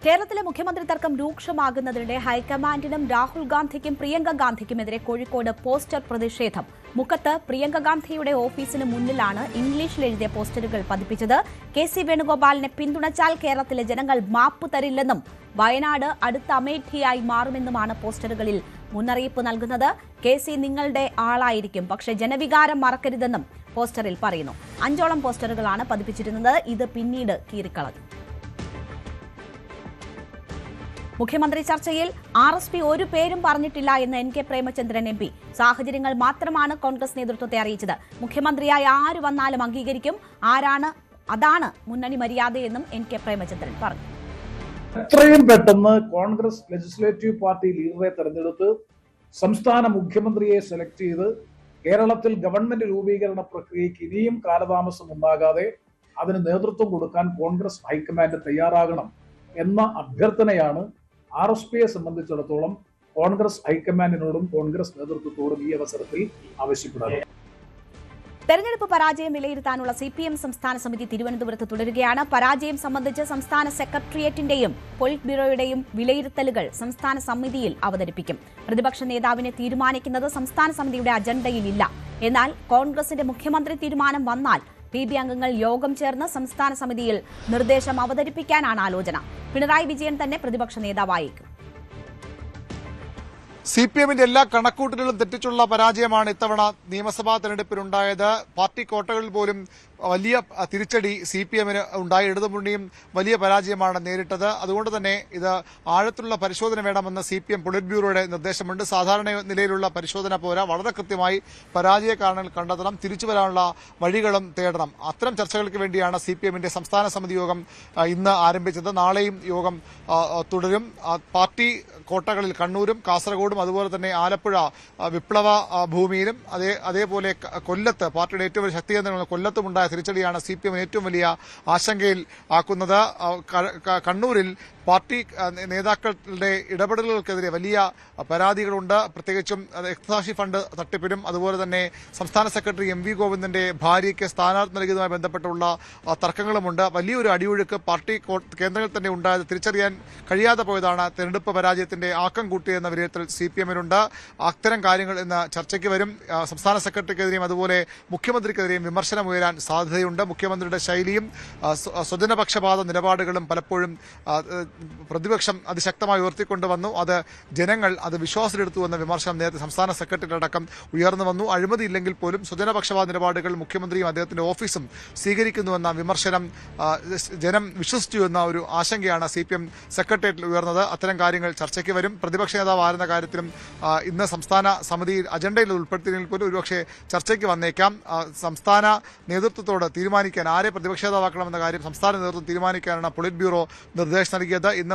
കേരളത്തിലെ മുഖ്യമന്ത്രി തർക്കം രൂക്ഷമാകുന്നതിനിടെ ഹൈക്കമാൻഡിനും രാഹുൽ ഗാന്ധിക്കും പ്രിയങ്ക ഗാന്ധിക്കുമെതിരെ കോഴിക്കോട് പോസ്റ്റർ പ്രതിഷേധം. മുക്കത്ത് പ്രിയങ്ക ഗാന്ധിയുടെ ഓഫീസിന് മുന്നിലാണ് ഇംഗ്ലീഷിൽ എഴുതിയ പോസ്റ്ററുകൾ പതിപ്പിച്ചത്. KC വേണുഗോപാലിനെ പിന്തുണച്ചാൽ കേരളത്തിലെ ജനങ്ങൾ മാപ്പ് തരില്ലെന്നും വയനാട് അടുത്ത അമേഠിയായി മാറുമെന്നുമാണ് പോസ്റ്ററുകളിൽ മുന്നറിയിപ്പ് നൽകുന്നത്. KC നിങ്ങളുടെ ആളായിരിക്കും, പക്ഷേ ജനവികാരം മറക്കരുതെന്നും പോസ്റ്ററിൽ പറയുന്നു. 5ഓളം പോസ്റ്ററുകളാണ് പതിപ്പിച്ചിരുന്നത്. ഇത് പിന്നീട് കീറിക്കളഞ്ഞു. മുഖ്യമന്ത്രി ചർച്ചയിൽ RSP ഒരു പേരും പറഞ്ഞിട്ടില്ല എന്ന് NK പ്രേമചന്ദ്രൻ MP. സാഹചര്യങ്ങൾ മാത്രമാണ് കോൺഗ്രസ് നേതൃത്വത്തെ അറിയിച്ചത്. മുഖ്യമന്ത്രിയായി ആര് വന്നാലും അംഗീകരിക്കും, അതാണ് മുന്നണി മര്യാദയെന്നും NK പ്രേമചന്ദ്രൻ പറഞ്ഞു. എത്രയും പെട്ടെന്ന് കോൺഗ്രസ് ലെജിസ്ലേറ്റീവ് പാർട്ടി ലീഡറെ തെരഞ്ഞെടുത്ത് സംസ്ഥാന മുഖ്യമന്ത്രിയെ സെലക്ട് ചെയ്ത് കേരളത്തിൽ ഗവൺമെന്റ് രൂപീകരണ പ്രക്രിയയ്ക്ക് ഇനിയും കാലതാമസം ഉണ്ടാകാതെ അതിന് നേതൃത്വം കൊടുക്കാൻ കോൺഗ്രസ് ഹൈക്കമാൻഡ് തയ്യാറാകണം എന്ന അഭ്യർത്ഥനയാണ് RSPയെ സംബന്ധിച്ചിടത്തോളം കോൺഗ്രസ് ഹൈക്കമാൻഡിനോടും കോൺഗ്രസ് നേതൃത്വത്തോടും ഈ അവസരത്തിൽ ആവശ്യപ്പെടുന്നത്. തെരഞ്ഞെടുപ്പ് പരാജയം വിലയിരുത്താനുള്ള CPM സംസ്ഥാന സമിതി തിരുവനന്തപുരത്ത് തുടരുകയാണ്. പരാജയം സംബന്ധിച്ച് സംസ്ഥാന സെക്രട്ടേറിയറ്റിന്റെയും പൊളിറ്റ് ബ്യൂറോയുടെയും വിലയിരുത്തലുകൾ സംസ്ഥാന സമിതിയിൽ അവതരിപ്പിക്കും. പ്രതിപക്ഷ നേതാവിനെ തീരുമാനിക്കുന്നത് സംസ്ഥാന സമിതിയുടെ അജണ്ടയിലില്ല. എന്നാൽ കോൺഗ്രസിന്റെ മുഖ്യമന്ത്രി തീരുമാനം വന്നാൽ PB അംഗങ്ങൾ യോഗം ചേർന്ന് സംസ്ഥാന സമിതിയിൽ നിർദ്ദേശം അവതരിപ്പിക്കാനാണ് ആലോചന. പിണറായി വിജയൻ തന്നെ പ്രതിപക്ഷ നേതാവായേക്കും. CPMന്റെ എല്ലാ കണക്കൂട്ടലുകളും തെറ്റിച്ചുള്ള പരാജയമാണ് ഇത്തവണ നിയമസഭാ തെരഞ്ഞെടുപ്പിലുണ്ടായത്. പാർട്ടി കോട്ടകളിൽ പോലും വലിയ തിരിച്ചടി CPMന് ഉണ്ടായി. ഇടതുമുന്നണിയും വലിയ പരാജയമാണ് നേരിട്ടത്. അതുകൊണ്ട് തന്നെ ഇത് ആഴത്തിലുള്ള പരിശോധന വേണമെന്ന് CPM പൊളിറ്റ് ബ്യൂറോയുടെ നിർദ്ദേശമുണ്ട്. സാധാരണ നിലയിലുള്ള പരിശോധന പോരാ, വളരെ കൃത്യമായി പരാജയ കാരണങ്ങൾ കണ്ടെത്തണം, തിരിച്ചു വരാനുള്ള വഴികളും തേടണം. അത്തരം ചർച്ചകൾക്ക് വേണ്ടിയാണ് CPMന്റെ സംസ്ഥാന സമിതി യോഗം ഇന്ന് ആരംഭിച്ചത്. നാളെയും യോഗം തുടരും. പാർട്ടി കോട്ടകളിൽ കണ്ണൂരും കാസർഗോഡും അതുപോലെ തന്നെ ആലപ്പുഴ വിപ്ലവ ഭൂമിയിലും അതേപോലെ കൊല്ലത്ത് പാർട്ടിയുടെ ഏറ്റവും വലിയ ശക്തി കേന്ദ്രങ്ങൾ കൊല്ലത്തുമുണ്ടായ തിരിച്ചടിയാണ് CPM ഏറ്റവും വലിയ ആശങ്കയിൽ ആക്കുന്നത്. കണ്ണൂരിൽ പാർട്ടി നേതാക്കളുടെ ഇടപെടലുകൾക്കെതിരെ വലിയ പരാതികളുണ്ട്. പ്രത്യേകിച്ചും രക്തസാക്ഷി ഫണ്ട് തട്ടിപ്പിനും അതുപോലെ തന്നെ സംസ്ഥാന സെക്രട്ടറി MV ഗോവിന്ദന്റെ ഭാര്യയ്ക്ക് സ്ഥാനാർത്ഥി നൽകിയതുമായി ബന്ധപ്പെട്ടുള്ള തർക്കങ്ങളുമുണ്ട്. വലിയൊരു അടിയൊഴുക്ക് പാർട്ടി കേന്ദ്രങ്ങളിൽ തന്നെ ഉണ്ടായത് തിരിച്ചറിയാൻ കഴിയാതെ പോയതാണ് തെരഞ്ഞെടുപ്പ് പരാജയത്തിന്റെ ആക്കം കൂട്ടിയെന്ന വിലയിരുത്തൽ CPMനുണ്ട്. അത്തരം കാര്യങ്ങൾ ഇന്ന് ചർച്ചയ്ക്ക് വരും. സംസ്ഥാന സെക്രട്ടറിക്കെതിരെയും അതുപോലെ മുഖ്യമന്ത്രിക്കെതിരെയും വിമർശനമുയരാൻ സാധ്യതയുണ്ട്. മുഖ്യമന്ത്രിയുടെ ശൈലിയും സ്വജനപക്ഷപാത നിലപാടുകളും പലപ്പോഴും പ്രതിപക്ഷം അതിശക്തമായി ഉയർത്തിക്കൊണ്ടുവന്നു. അത് ജനങ്ങൾ അത് വിശ്വാസത്തിലെടുത്തുവെന്ന വിമർശനം നേരത്തെ സംസ്ഥാന സെക്രട്ടറി അടക്കം ഉയർന്നു വന്നു. അഴിമതിയില്ലെങ്കിൽ പോലും സ്വജനപക്ഷപാത നിലപാടുകൾ മുഖ്യമന്ത്രിയും അദ്ദേഹത്തിന്റെ ഓഫീസും സ്വീകരിക്കുന്നുവെന്ന വിമർശനം ജനം വിശ്വസിച്ചു എന്ന ഒരു ആശങ്കയാണ് CPM സെക്രട്ടേറിയറ്റിൽ ഉയർന്നത്. അത്തരം കാര്യങ്ങൾ ചർച്ചയ്ക്ക് വരും. പ്രതിപക്ഷ നേതാവ് ആരെന്ന കാര്യത്തിലും ഇന്ന് സംസ്ഥാന സമിതിയിൽ അജണ്ടയിൽ ഉൾപ്പെടുത്തിയെങ്കിൽ പോലും ഒരുപക്ഷെ ചർച്ചയ്ക്ക് വന്നേക്കാം. സംസ്ഥാന നേതൃത്വത്തോട് തീരുമാനിക്കാൻ ആരെ പ്രതിപക്ഷ നേതാവാക്കണമെന്ന കാര്യം സംസ്ഥാന നേതൃത്വം തീരുമാനിക്കാനാണ് പൊളിറ്റ് ബ്യൂറോ നിർദ്ദേശം നൽകിയത്. ഇന്ന്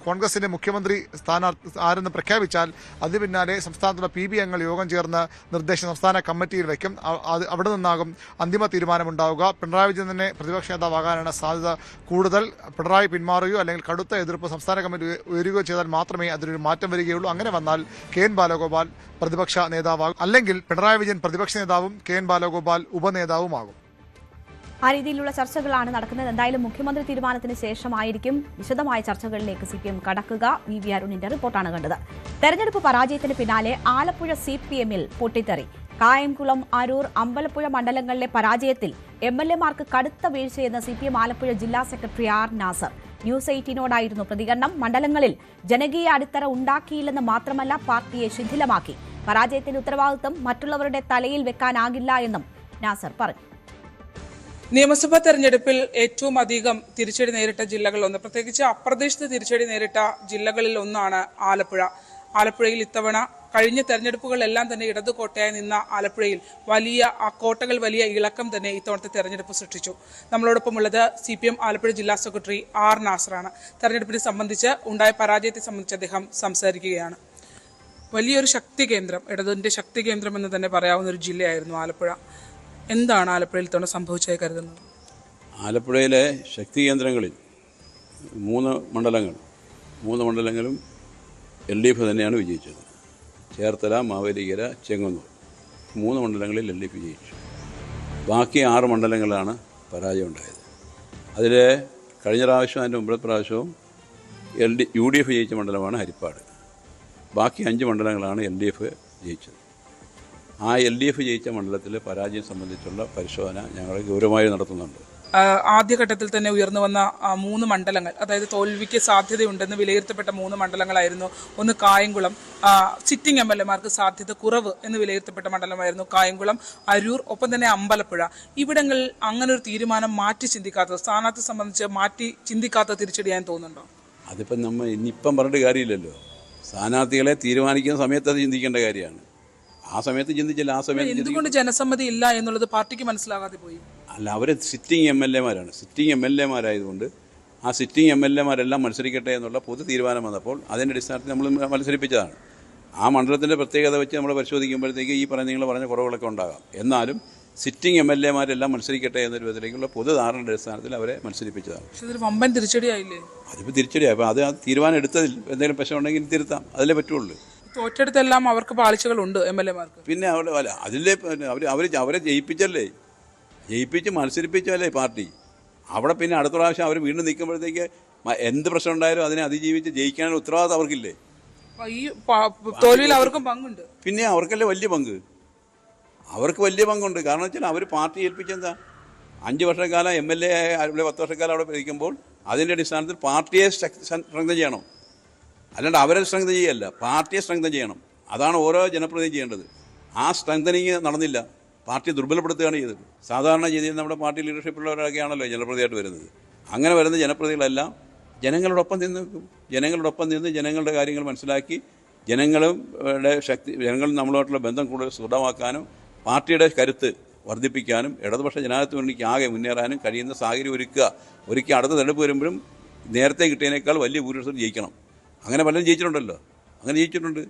കോൺഗ്രസിന്റെ മുഖ്യമന്ത്രി സ്ഥാനാർത്ഥി ആരെന്ന് പ്രഖ്യാപിച്ചാൽ അതിന് പിന്നാലെ സംസ്ഥാനത്തുള്ള PB അംഗങ്ങൾ യോഗം ചേർന്ന് നിർദ്ദേശം സംസ്ഥാന കമ്മിറ്റിയിൽ വയ്ക്കും. അവിടെ നിന്നാകും അന്തിമ തീരുമാനമുണ്ടാവുക. പിണറായി വിജയൻ തന്നെ പ്രതിപക്ഷ നേതാവാകാനാണ് സാധ്യത കൂടുതൽ. പിണറായി പിന്മാറുകയോ അല്ലെങ്കിൽ കടുത്ത എതിർപ്പ് സംസ്ഥാന കമ്മിറ്റി ഉയരുകയോ ചെയ്താൽ മാത്രമേ അതിനൊരു മാറ്റം വരികയുള്ളൂ. അങ്ങനെ വന്നാൽ KN ബാലഗോപാൽ പ്രതിപക്ഷ നേതാവാകും. അല്ലെങ്കിൽ പിണറായി വിജയൻ പ്രതിപക്ഷ നേതാവും KN ബാലഗോപാൽ ഉപനേതാവുമാകും. ആ രീതിയിലുള്ള ചർച്ചകളാണ് നടക്കുന്നത്. എന്തായാലും മുഖ്യമന്ത്രി തീരുമാനത്തിന് ശേഷമായിരിക്കും വിശദമായ ചർച്ചകളിലേക്ക് CPM കടക്കുക. VV അരുണിന്റെ റിപ്പോർട്ടാണ് കണ്ടത്. തെരഞ്ഞെടുപ്പ് പരാജയത്തിന് പിന്നാലെ ആലപ്പുഴ CPMൽ പൊട്ടിത്തെറി. കായംകുളം, അരൂർ, അമ്പലപ്പുഴ മണ്ഡലങ്ങളിലെ പരാജയത്തിൽ MLAമാർക്ക് കടുത്ത വീഴ്ചയെന്ന് CPM ആലപ്പുഴ ജില്ലാ സെക്രട്ടറി R നാസർ. ന്യൂസ് 18നോടായിരുന്നു പ്രതികരണം. മണ്ഡലങ്ങളിൽ ജനകീയ അടിത്തറ ഉണ്ടാക്കിയില്ലെന്ന് മാത്രമല്ല പാർട്ടിയെ ശിഥിലമാക്കി. പരാജയത്തിന്റെ ഉത്തരവാദിത്വം മറ്റുള്ളവരുടെ തലയിൽ വെക്കാനാകില്ല എന്നും നാസർ പറഞ്ഞു. നിയമസഭാ തെരഞ്ഞെടുപ്പിൽ ഏറ്റവും അധികം തിരിച്ചടി നേരിട്ട ജില്ലകളിലൊന്ന്, പ്രത്യേകിച്ച് അപ്രതീക്ഷിത തിരിച്ചടി നേരിട്ട ജില്ലകളിൽ ഒന്നാണ് ആലപ്പുഴ. ആലപ്പുഴയിൽ ഇത്തവണ കഴിഞ്ഞ തെരഞ്ഞെടുപ്പുകളെല്ലാം തന്നെ ഇടതു കോട്ടയായി നിന്ന ആലപ്പുഴയിൽ കോട്ടകൾ വലിയ ഇളക്കം തന്നെ ഇത്തവണത്തെ തെരഞ്ഞെടുപ്പ് സൃഷ്ടിച്ചു. നമ്മളോടൊപ്പമുള്ളത് CPM ആലപ്പുഴ ജില്ലാ സെക്രട്ടറി R നാസറാണ്. തെരഞ്ഞെടുപ്പിനെ സംബന്ധിച്ച് ഉണ്ടായ പരാജയത്തെ സംബന്ധിച്ച് അദ്ദേഹം സംസാരിക്കുകയാണ്. വലിയൊരു ശക്തി കേന്ദ്രം, ഇടതിന്റെ ശക്തി കേന്ദ്രം എന്ന് തന്നെ പറയാവുന്ന ഒരു ജില്ലയായിരുന്നു ആലപ്പുഴ. എന്താണ് ആലപ്പുഴയിൽ തവണ സംഭവിച്ചായി കരുതുന്നത്? ആലപ്പുഴയിലെ ശക്തി കേന്ദ്രങ്ങളിൽ മൂന്ന് മണ്ഡലങ്ങളും LDF തന്നെയാണ് വിജയിച്ചത്. ചേർത്തല, മാവേലിക്കര, ചെങ്ങന്നൂർ 3 മണ്ഡലങ്ങളിൽ LDF വിജയിച്ചു. ബാക്കി 6 മണ്ഡലങ്ങളിലാണ് പരാജയം ഉണ്ടായത്. അതിൽ കഴിഞ്ഞ പ്രാവശ്യവും അതിൻ്റെ മുമ്പത്തെ പ്രാവശ്യവും UDF ജയിച്ച മണ്ഡലമാണ് ഹരിപ്പാട്. ബാക്കി 5 മണ്ഡലങ്ങളാണ് LDF ജയിച്ചത്. ആ LDF ജയിച്ച മണ്ഡലത്തിലെ പരാജയം സംബന്ധിച്ചുള്ള പരിശോധന ഞങ്ങൾ ഗൗരവമായി നടത്തുന്നുണ്ട്. ആദ്യഘട്ടത്തിൽ തന്നെ ഉയർന്നു വന്ന 3 മണ്ഡലങ്ങൾ, അതായത് തോൽവിക്ക് സാധ്യതയുണ്ടെന്ന് വിലയിരുത്തപ്പെട്ട 3 മണ്ഡലങ്ങളായിരുന്നു. ഒന്ന് കായംകുളം, സിറ്റിംഗ് MLAമാർക്ക് സാധ്യത കുറവ് എന്ന് വിലയിരുത്തപ്പെട്ട മണ്ഡലമായിരുന്നു കായംകുളം, അരൂർ, ഒപ്പം തന്നെ അമ്പലപ്പുഴ. ഇവിടങ്ങളിൽ അങ്ങനെ ഒരു തീരുമാനം മാറ്റി ചിന്തിക്കാത്തത്, സ്ഥാനാർത്ഥി സംബന്ധിച്ച് മാറ്റി ചിന്തിക്കാത്ത തിരിച്ചടിയാൻ തോന്നുന്നുണ്ടോ? അതിപ്പം നമ്മൾ ഇനിയിപ്പം പറഞ്ഞിട്ട് കാര്യമില്ലല്ലോ. സ്ഥാനാർത്ഥികളെ തീരുമാനിക്കുന്ന സമയത്ത് അത് ചിന്തിക്കേണ്ട കാര്യമാണ്. ആ സമയത്ത് ചിന്തിച്ചില്ല. ആ സമയത്ത് എന്തുകൊണ്ട് ജനസമ്മതി ഇല്ല എന്നുള്ളത് പാർട്ടിക്ക് മനസ്സിലാകാതെ പോയി? അല്ല, അവർ സിറ്റിംഗ് MLAമാരാണ്. സിറ്റിംഗ് MLAമാരായതുകൊണ്ട് ആ സിറ്റിംഗ് MLAമാരെല്ലാം മത്സരിക്കട്ടെ എന്നുള്ള പൊതു തീരുമാനം വന്നപ്പോൾ അതിൻ്റെ അടിസ്ഥാനത്തിൽ നമ്മൾ മത്സരിപ്പിച്ചതാണ്. ആ മണ്ഡലത്തിൻ്റെ പ്രത്യേകത വെച്ച് നമ്മൾ പരിശോധിക്കുമ്പോഴത്തേക്ക് ഈ നിങ്ങൾ പറഞ്ഞ കുറവുകളൊക്കെ ഉണ്ടാകാം. എന്നാലും സിറ്റിംഗ് MLA-മാരെല്ലാം മത്സരിക്കട്ടെ എന്നൊരു വിധത്തിലേക്കുള്ള പൊതുധാരണയുടെ അടിസ്ഥാനത്തിൽ അവരെ മത്സരിപ്പിച്ചതാണ്. വമ്പൻ തിരിച്ചടിയായില്ലേ? അതിപ്പോൾ തിരിച്ചടിയായി. അപ്പോൾ അത് തീരുമാനം എടുത്തതിൽ എന്തെങ്കിലും പ്രശ്നമുണ്ടെങ്കിൽ തിരുത്താം, അതിലേ പറ്റുള്ളൂ. തോറ്റെടുത്തെല്ലാം അവർക്ക് പാളിച്ചകളുണ്ട് MLA-മാർക്ക്. പിന്നെ അല്ല അതിലെ അവരെ ജയിപ്പിച്ച് മത്സരിപ്പിച്ചല്ലേ പാർട്ടി. അവിടെ പിന്നെ അടുത്ത പ്രാവശ്യം അവർ വീണ്ടും നിൽക്കുമ്പോഴത്തേക്ക് എന്ത് പ്രശ്നം ഉണ്ടായാലും അതിനെ അതിജീവിച്ച് ജയിക്കാനുള്ള ഉത്തരവാദിത്തം അവർക്കില്ലേ? ഈ തോൽവിയിൽ അവർക്കും പങ്കുണ്ട്. പിന്നെ അവർക്കല്ലേ വലിയ പങ്ക്. അവർക്ക് വലിയ പങ്കുണ്ട്. കാരണം വെച്ചാൽ അവർ പാർട്ടി ഏൽപ്പിച്ചെന്താ 5 വർഷക്കാലം MLA 10 വർഷക്കാലം അവിടെ ഇരിക്കുമ്പോൾ അതിൻ്റെ അടിസ്ഥാനത്തിൽ പാർട്ടിയെ സ്ട്രെങ്തൻ ചെയ്യണം. അല്ലാണ്ട് അവരെ സ്ട്രെങ്തൻ ചെയ്യല്ല, പാർട്ടിയെ സ്ട്രെങ്തൻ ചെയ്യണം. അതാണ് ഓരോ ജനപ്രതിനിധിയും ചെയ്യേണ്ടത്. ആ സ്ട്രെങ്തനിങ് നടന്നില്ല, പാർട്ടി ദുർബലപ്പെടുത്തുകയാണ് ചെയ്തത്. സാധാരണ രീതിയിൽ നമ്മുടെ പാർട്ടി ലീഡർഷിപ്പുള്ളവരൊക്കെയാണല്ലോ ജനപ്രതിയായിട്ട് വരുന്നത്. അങ്ങനെ വരുന്ന ജനപ്രതികളെല്ലാം ജനങ്ങളോടൊപ്പം നിന്ന് ജനങ്ങളുടെ കാര്യങ്ങൾ മനസ്സിലാക്കി ജനങ്ങളും നമ്മളുമായിട്ടുള്ള ബന്ധം കൂടുതൽ ദൃഢമാക്കാനും പാർട്ടിയുടെ കരുത്ത് വർദ്ധിപ്പിക്കാനും ഇടതുപക്ഷ ജനാധിപത്യ മുന്നണിക്ക് ആകെ മുന്നേറാനും കഴിയുന്ന സാഹചര്യം ഒരുക്കി അടുത്ത തെരഞ്ഞെടുപ്പ് വരുമ്പോഴും നേരത്തെ കിട്ടിയതിനേക്കാൾ വലിയ ഭൂരിപക്ഷം ജയിക്കണം. അങ്ങനെ പലരും ജയിച്ചിട്ടുണ്ടല്ലോ, അങ്ങനെ ജയിച്ചിട്ടുണ്ട്.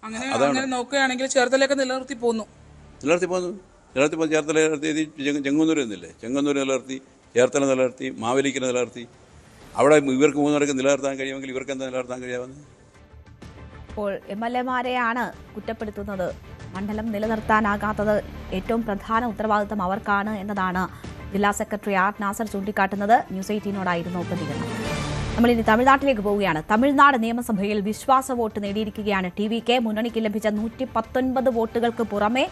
അങ്ങനെ നോക്കുകയാണെങ്കിൽ ചേർത്തലയൊക്കെ നിലനിർത്തി പോന്നു. ചേർത്തല നിലനിർത്തി ചെങ്ങന്നൂർ എന്നില്ലേ, ചെങ്ങന്നൂർ നിലനിർത്തി, ചേർത്തല നിലനിർത്തി, മാവേലിക്കര നിലനിർത്തി. അവിടെ ഇവർക്ക് 3 പേർക്ക് നിലനിർത്താൻ കഴിയുമെങ്കിൽ ഇവർക്ക് എന്താ നിലനിർത്താൻ കഴിയാമെന്ന്? ഇപ്പോൾ MLA-മാരെയാണ് കുറ്റപ്പെടുത്തുന്നത്. മണ്ഡലം നിലനിർത്താനാകാത്തത് ഏറ്റവും പ്രധാന ഉത്തരവാദിത്തം അവർക്കാണ് എന്നതാണ് ജില്ലാ സെക്രട്ടറി ആർ നാസർ ചൂണ്ടിക്കാട്ടുന്നത്. ന്യൂസ് 18നോടായിരുന്നു പ്രതികരണം. നമ്മളിനി തമിഴ്നാട്ടിലേക്ക് പോവുകയാണ്. തമിഴ്നാട് നിയമസഭയിൽ വിശ്വാസ വോട്ട് നേടിയിരിക്കുകയാണ് TVK. മുന്നണിക്ക് ലഭിച്ച 119 വോട്ടുകൾക്ക് പുറമെ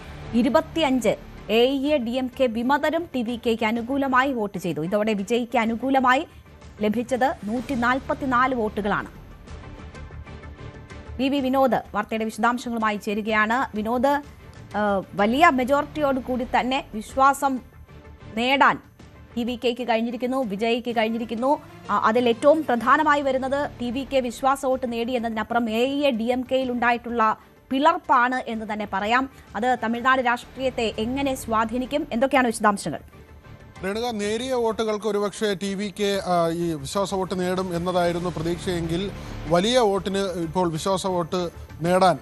25 AIADMK വിമതരും TVKയ്ക്ക് അനുകൂലമായി വോട്ട് ചെയ്തു. ഇതോടെ വിജയിക്ക് അനുകൂലമായി ലഭിച്ചത് 144 വോട്ടുകളാണ്. VV വിനോദ് വാർത്തയുടെ വിശദാംശങ്ങളുമായി ചേരുകയാണ്. വിനോദ്, വലിയ മെജോറിറ്റിയോട് കൂടി തന്നെ വിശ്വാസം നേടാൻ TVKയ്ക്ക് കഴിഞ്ഞിരിക്കുന്നു, വിജയ്ക്ക് കഴിഞ്ഞിരിക്കുന്നു. അതിൽ ഏറ്റവും പ്രധാനമായി വരുന്നത് TVK വിശ്വാസ വോട്ട് നേടി എന്നതിനപ്പുറം AIADMKയിൽ ഉണ്ടായിട്ടുള്ള പിളർപ്പാണ് എന്ന് തന്നെ പറയാം. അത് തമിഴ്നാട് രാഷ്ട്രീയത്തെ എങ്ങനെ സ്വാധീനിക്കും? എന്തൊക്കെയാണ് വിശദാംശങ്ങൾ? രേണുക, നേരിയ വോട്ടുകൾക്ക് ഒരുപക്ഷെ TVK ഈ വിശ്വാസ വോട്ട് നേടും എന്നതായിരുന്നു പ്രതീക്ഷയെങ്കിൽ വലിയ വോട്ടിന് ഇപ്പോൾ വിശ്വാസ വോട്ട് നേടാൻ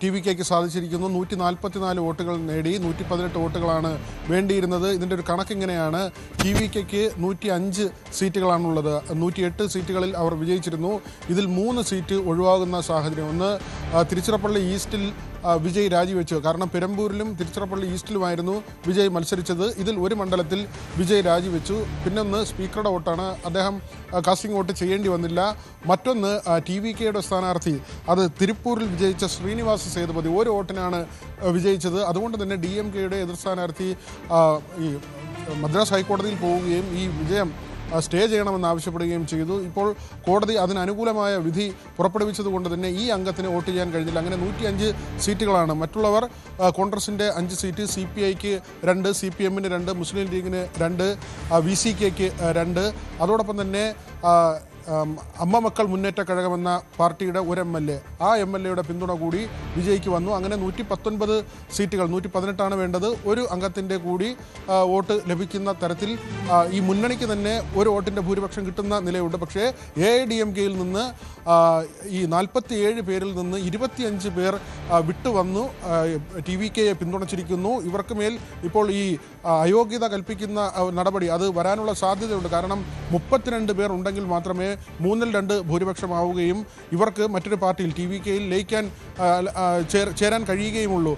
TVKയ്ക്ക് സാധിച്ചിരിക്കുന്നു. 144 വോട്ടുകൾ നേടി. 118 വോട്ടുകളാണ് വേണ്ടിയിരുന്നത്. ഇതിൻ്റെ ഒരു കണക്കിങ്ങനെയാണ്. TVKയ്ക്ക് 105 സീറ്റുകളാണുള്ളത്. 108 സീറ്റുകളിൽ അവർ വിജയിച്ചിരുന്നു. ഇതിൽ 3 സീറ്റ് ഒഴിവാകുന്ന സാഹചര്യം. ഒന്ന്, തിരുച്ചിറപ്പള്ളി ഈസ്റ്റിൽ വിജയ് രാജിവെച്ചു. കാരണം പെരമ്പൂരിലും തിരുച്ചിറപ്പള്ളി ഈസ്റ്റിലുമായിരുന്നു വിജയ് മത്സരിച്ചത്. ഇതിൽ ഒരു മണ്ഡലത്തിൽ വിജയ് രാജിവെച്ചു. പിന്നൊന്ന് സ്പീക്കറുടെ വോട്ടാണ്, അദ്ദേഹം കാസ്റ്റിംഗ് വോട്ട് ചെയ്യേണ്ടി വന്നില്ല. മറ്റൊന്ന് TVKയുടെ സ്ഥാനാർത്ഥി, അത് തിരുപ്പൂരിൽ വിജയിച്ച ശ്രീനിവാസ സേതുപതി, ഒരു വോട്ടിനാണ് വിജയിച്ചത്. അതുകൊണ്ട് തന്നെ DMKയുടെ എതിർ സ്ഥാനാർത്ഥി ഈ മദ്രാസ് ഹൈക്കോടതിയിൽ പോവുകയും ഈ വിജയം സ്റ്റേ ചെയ്യണമെന്ന് ആവശ്യപ്പെടുകയും ചെയ്തു. ഇപ്പോൾ കോടതി അതിനനുകൂലമായ വിധി പുറപ്പെടുവിച്ചതുകൊണ്ട് തന്നെ ഈ അംഗത്തിന് വോട്ട് ചെയ്യാൻ കഴിഞ്ഞില്ല. അങ്ങനെ 105 സീറ്റുകളാണ്. മറ്റുള്ളവർ കോൺഗ്രസിൻ്റെ 5 സീറ്റ്, CPIക്ക് 2, CPMന് 2, മുസ്ലിം ലീഗിന് 2, VCKയ്ക്ക് 2, അതോടൊപ്പം തന്നെ അമ്മ മക്കൾ മുന്നേറ്റ കഴകമെന്ന പാർട്ടിയുടെ ഒരു MLA, ആ MLAയുടെ പിന്തുണ കൂടി വിജയിക്ക് വന്നു. അങ്ങനെ 119 സീറ്റുകൾ, 118 വേണ്ടത്, ഒരു അംഗത്തിൻ്റെ കൂടി വോട്ട് ലഭിക്കുന്ന തരത്തിൽ ഈ മുന്നണിക്ക് തന്നെ ഒരു വോട്ടിൻ്റെ ഭൂരിപക്ഷം കിട്ടുന്ന നിലയുണ്ട്. പക്ഷേ AIADMKയിൽ നിന്ന് ഈ 47 പേരിൽ നിന്ന് 25 പേർ വിട്ടുവന്നു, TVKയെ പിന്തുണച്ചിരിക്കുന്നു. ഇവർക്ക് മേൽ ഇപ്പോൾ ഈ അയോഗ്യത കൽപ്പിക്കുന്ന നടപടി അത് വരാനുള്ള സാധ്യതയുണ്ട്. കാരണം 32 പേർ ഉണ്ടെങ്കിൽ മാത്രമേ 3-2 ഭൂരിപക്ഷമാവുകയും ഇവർക്ക് മറ്റൊരു പാർട്ടിയിൽ TVKയിൽ ലയിക്കാൻ ചേരാൻ കഴിയുകയുമുള്ളൂ.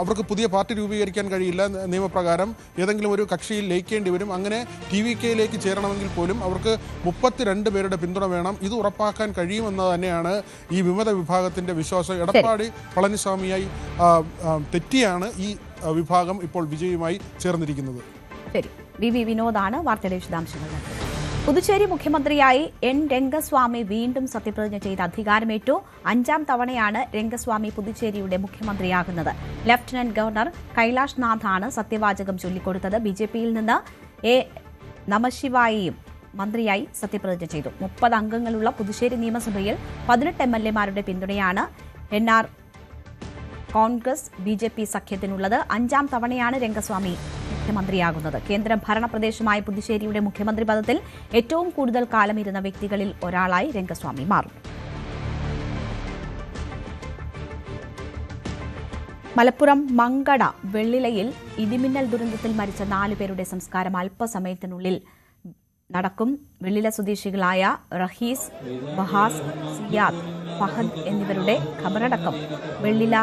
അവർക്ക് പുതിയ പാർട്ടി രൂപീകരിക്കാൻ കഴിയില്ല. നിയമപ്രകാരം ഏതെങ്കിലും ഒരു കക്ഷിയിൽ ലയിക്കേണ്ടി വരും. അങ്ങനെ TVKയിലേക്ക് ചേരണമെങ്കിൽ പോലും അവർക്ക് 32 പേരുടെ പിന്തുണ വേണം. ഇത് ഉറപ്പാക്കാൻ കഴിയുമെന്ന് തന്നെയാണ് ഈ വിമത വിഭാഗത്തിൻ്റെ വിശ്വാസം. എടപ്പാടി പളനിസ്വാമിയായി തെറ്റിയാണ് ഈ വിഭാഗം ഇപ്പോൾ വിജയുമായി ചേർന്നിരിക്കുന്നത്. ശരി, VV വിനോദാണ് വാർത്തയുടെ വിശദാംശങ്ങൾ. പുതുച്ചേരി മുഖ്യമന്ത്രിയായി N രംഗസ്വാമി വീണ്ടും സത്യപ്രതിജ്ഞ ചെയ്ത് അധികാരമേറ്റു. 5ാം തവണയാണ് രംഗസ്വാമി പുതുച്ചേരിയുടെ മുഖ്യമന്ത്രിയാകുന്നത്. ലഫ്റ്റനന്റ് ഗവർണർ കൈലാഷ് നാഥാണ് സത്യവാചകം ചൊല്ലിക്കൊടുത്തത്. BJPയിൽ നിന്ന് A നമശിവായിയും മന്ത്രിയായി സത്യപ്രതിജ്ഞ ചെയ്തു. 30 അംഗങ്ങളുള്ള പുതുച്ചേരി നിയമസഭയിൽ 18 MLA-മാരുടെ പിന്തുണയാണ് NR കോൺഗ്രസ് BJP സഖ്യത്തിനുള്ളത്. 5ാം തവണയാണ് രംഗസ്വാമി മുഖ്യമന്ത്രിയാകുന്നത്. കേന്ദ്ര ഭരണ പ്രദേശമായ പുതുച്ചേരിയുടെ മുഖ്യമന്ത്രി പദത്തിൽ ഏറ്റവും കൂടുതൽ കാലം ഇരുന്ന വ്യക്തികളിൽ ഒരാളായി രംഗസ്വാമി മാറും. മലപ്പുറം മങ്കട വെള്ളിലയിൽ ഇടിമിന്നൽ ദുരന്തത്തിൽ മരിച്ച 4 പേരുടെ സംസ്കാരം അല്പസമയത്തിനുള്ളിൽ നടക്കും. വെള്ളില സ്വദേശികളായ റഹീസ്, ബഹാസ്, സിയാദ്, ഫഹദ് എന്നിവരുടെ ഖബറടക്കം വെള്ളില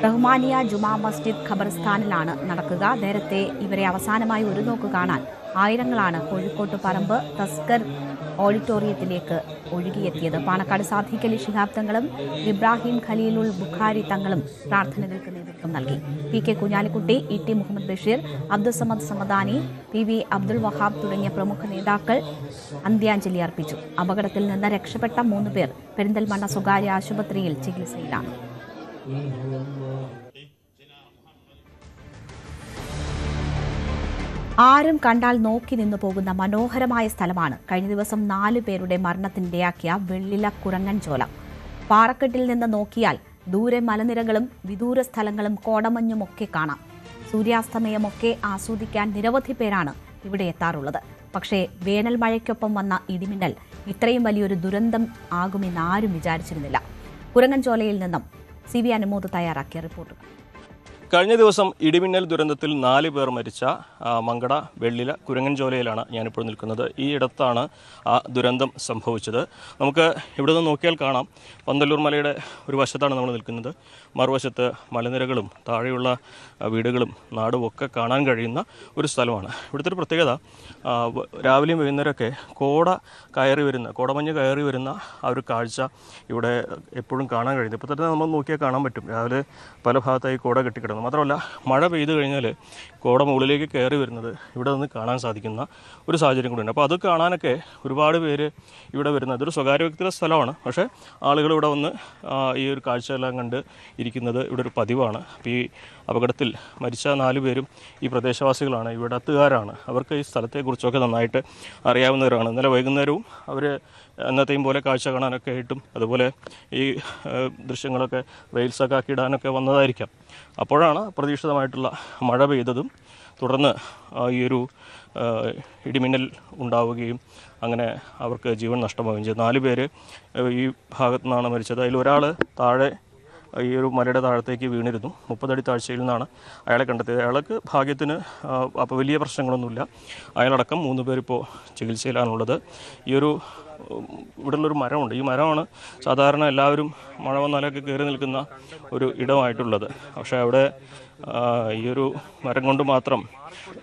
റഹ്മാനിയ ജുമാ മസ്ജിദ് ഖബർസ്ഥാനിലാണ് നടക്കുക. നേരത്തെ ഇവരെ അവസാനമായി ഒരു നോക്ക് കാണാൻ ആയിരങ്ങളാണ് കോഴിക്കോട്ട് പറമ്പ് തസ്കർ ഓഡിറ്റോറിയത്തിലേക്ക് ഒഴുകിയെത്തിയത്. പാണക്കാട് സാദിഖ് അലി ശിഹാബ് തങ്ങളും ഇബ്രാഹിം ഖലീലുൽ ബുഖാരി തങ്ങളും പ്രാർത്ഥനകൾക്ക് നേതൃത്വം നൽകി. പി.കെ. കുഞ്ഞാലിക്കുട്ടി, ഇ.ടി. മുഹമ്മദ് ബഷീർ, അബ്ദുസമദ് സമദാനി, പി.വി. അബ്ദുൽ വഹാബ് തുടങ്ങിയ പ്രമുഖ നേതാക്കൾ അന്ത്യാഞ്ജലി അർപ്പിച്ചു. അപകടത്തിൽ നിന്ന് രക്ഷപ്പെട്ട 3 പേർ പെരിന്തൽമണ്ണ സ്വകാര്യ ആശുപത്രിയിൽ ചികിത്സയിലാണ്. ആരും കണ്ടാൽ നോക്കി നിന്നു പോകുന്ന മനോഹരമായ സ്ഥലമാണ് കഴിഞ്ഞ ദിവസം 4 പേരുടെ മരണത്തിനിടയാക്കിയ വെള്ളില കുറങ്ങൻചോല. പാറക്കെട്ടിൽ നിന്ന് നോക്കിയാൽ ദൂരെ മലനിരകളും വിദൂര സ്ഥലങ്ങളും കോടമഞ്ഞുമൊക്കെ കാണാം. സൂര്യാസ്തമയമൊക്കെ ആസ്വദിക്കാൻ നിരവധി പേരാണ് ഇവിടെ എത്താറുള്ളത്. പക്ഷേ വേനൽ മഴയ്ക്കൊപ്പം വന്ന ഇടിമിന്നൽ ഇത്രയും വലിയൊരു ദുരന്തം ആകുമെന്ന് ആരും വിചാരിച്ചിരുന്നില്ല. കുറങ്ങൻചോലയിൽ നിന്നും CB അനുമോദ് തയ്യാറാക്കിയ റിപ്പോർട്ട്. കഴിഞ്ഞ ദിവസം ഇടിമിന്നൽ ദുരന്തത്തിൽ 4 പേർ മരിച്ച മങ്കട വെള്ളില കുരങ്ങൻചോലയിലാണ് ഞാനിപ്പോൾ നിൽക്കുന്നത്. ഈ ഇടത്താണ് ആ ദുരന്തം സംഭവിച്ചത്. നമുക്ക് ഇവിടെ നിന്ന് നോക്കിയാൽ കാണാം, പന്തല്ലൂർ മലയുടെ ഒരു വശത്താണ് നമ്മൾ നിൽക്കുന്നത്. മറുവശത്ത് മലനിരകളും താഴെയുള്ള വീടുകളും നാടും ഒക്കെ കാണാൻ കഴിയുന്ന ഒരു സ്ഥലമാണ്. ഇവിടുത്തെ ഒരു പ്രത്യേകത, രാവിലെയും വൈകുന്നേരമൊക്കെ കോടമഞ്ഞ് കയറി വരുന്ന ആ ഒരു കാഴ്ച ഇവിടെ എപ്പോഴും കാണാൻ കഴിയുന്നത്. ഇപ്പോൾ തന്നെ നമ്മൾ നോക്കിയാൽ കാണാൻ പറ്റും. രാവിലെ പല ഭാഗത്തായി കോട കെട്ടിക്കിടന്നു. മാത്രമല്ല മഴ പെയ്തു കഴിഞ്ഞാൽ കോട മുകളിലേക്ക് കയറി വരുന്നത് ഇവിടെ നിന്ന് കാണാൻ സാധിക്കുന്ന ഒരു സാഹചര്യം കൂടിയുണ്ട്. അപ്പോൾ അത് കാണാനൊക്കെ ഒരുപാട് പേര് ഇവിടെ വരുന്നത്. ഇതൊരു സ്വകാര്യ വ്യക്തിയുടെ സ്ഥലമാണ്, പക്ഷേ ആളുകൾ ഇവിടെ വന്ന് ഈ ഒരു കാഴ്ചയെല്ലാം കണ്ട് ഇരിക്കുന്നത് ഇവിടെ ഒരു പതിവാണ്. അപ്പോൾ ഈ അപകടത്തിൽ മരിച്ച 4 പേരും ഈ പ്രദേശവാസികളാണ്, ഇവിടത്തുകാരാണ്. അവർക്ക് ഈ സ്ഥലത്തെക്കുറിച്ചൊക്കെ നന്നായിട്ട് അറിയാവുന്നവരാണ്. ഇന്നലെ വൈകുന്നേരവും അവർ എന്നത്തെയും പോലെ കാഴ്ച കാണാനൊക്കെ ആയിട്ടും അതുപോലെ ഈ ദൃശ്യങ്ങളൊക്കെ റെയിൽസൊക്കെ ആക്കിയിടാനൊക്കെ വന്നതായിരിക്കാം. അപ്പോഴാണ് അപ്രതീക്ഷിതമായിട്ടുള്ള മഴ പെയ്തതും തുടർന്ന് ഈ ഒരു ഇടിമിന്നൽ ഉണ്ടാവുകയും അങ്ങനെ അവർക്ക് ജീവൻ നഷ്ടമാവുകയും ചെയ്തു. 4 പേര് ഈ ഭാഗത്തു നിന്നാണ് മരിച്ചത്. അതിലൊരാൾ താഴെ ഈ ഒരു മലയുടെ താഴത്തേക്ക് വീണിരുന്നു. 30 അടി താഴ്ചയിൽ നിന്നാണ് അയാളെ കണ്ടെത്തിയത്. അയാൾക്ക് ഭാഗ്യത്തിന് അപ്പോൾ വലിയ പ്രശ്നങ്ങളൊന്നുമില്ല. അയാളടക്കം 3 പേരിപ്പോൾ ചികിത്സയിലാണുള്ളത്. ഈ ഒരു ഇവിടെയുള്ളൊരു മരമുണ്ട്. ഈ മരമാണ് സാധാരണ എല്ലാവരും മഴ വന്നാലൊക്കെ കയറി നിൽക്കുന്ന ഒരു ഇടമായിട്ടുള്ളത്. പക്ഷേ അവിടെ ഈ ഒരു മരം കൊണ്ട് മാത്രം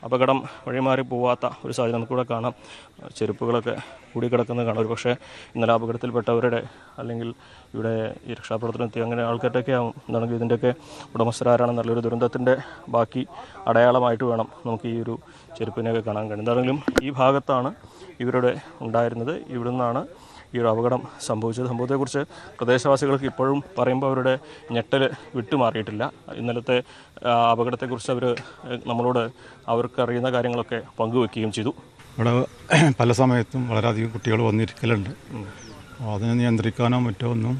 അപകടം വഴിമാറി പോവാത്ത ഒരു സാഹചര്യം നമുക്കിവിടെ കാണാം. ചെരുപ്പുകളൊക്കെ കൂടിക്കിടക്കുന്നത് കാണാം. ഒരു പക്ഷേ ഇന്നലെ അപകടത്തിൽപ്പെട്ടവരുടെ അല്ലെങ്കിൽ ഇവിടെ ഈ രക്ഷാപ്രവർത്തനത്തിൽ അങ്ങനെ ആൾക്കാരൊക്കെ ആവും. എന്താണെങ്കിൽ ഇതിൻ്റെയൊക്കെ ഉടമസ്ഥരാണെന്നുള്ളൊരു ദുരന്തത്തിൻ്റെ ബാക്കി അടയാളമായിട്ട് വേണം നമുക്ക് ഈ ഒരു ചെരുപ്പിനെയൊക്കെ കാണാൻ കഴിയും. എന്താണെങ്കിലും ഈ ഭാഗത്താണ് ഇവരുടെ ഉണ്ടായിരുന്നത്. ഇവിടെ നിന്നാണ് ഈ ഒരു അപകടം സംഭവിച്ചത്. സംഭവത്തെക്കുറിച്ച് പ്രദേശവാസികൾക്ക് ഇപ്പോഴും പറയുമ്പോൾ അവരുടെ ഞെട്ടൽ വിട്ടുമാറിയിട്ടില്ല. ഇന്നലത്തെ അപകടത്തെക്കുറിച്ച് അവർ നമ്മളോട് അവർക്കറിയുന്ന കാര്യങ്ങളൊക്കെ പങ്കുവെക്കുകയും ചെയ്തു. ഇവിടെ പല സമയത്തും വളരെയധികം കുട്ടികൾ വന്നിരിക്കലുണ്ട്. അതിനെ നിയന്ത്രിക്കാനോ മറ്റോ ഒന്നും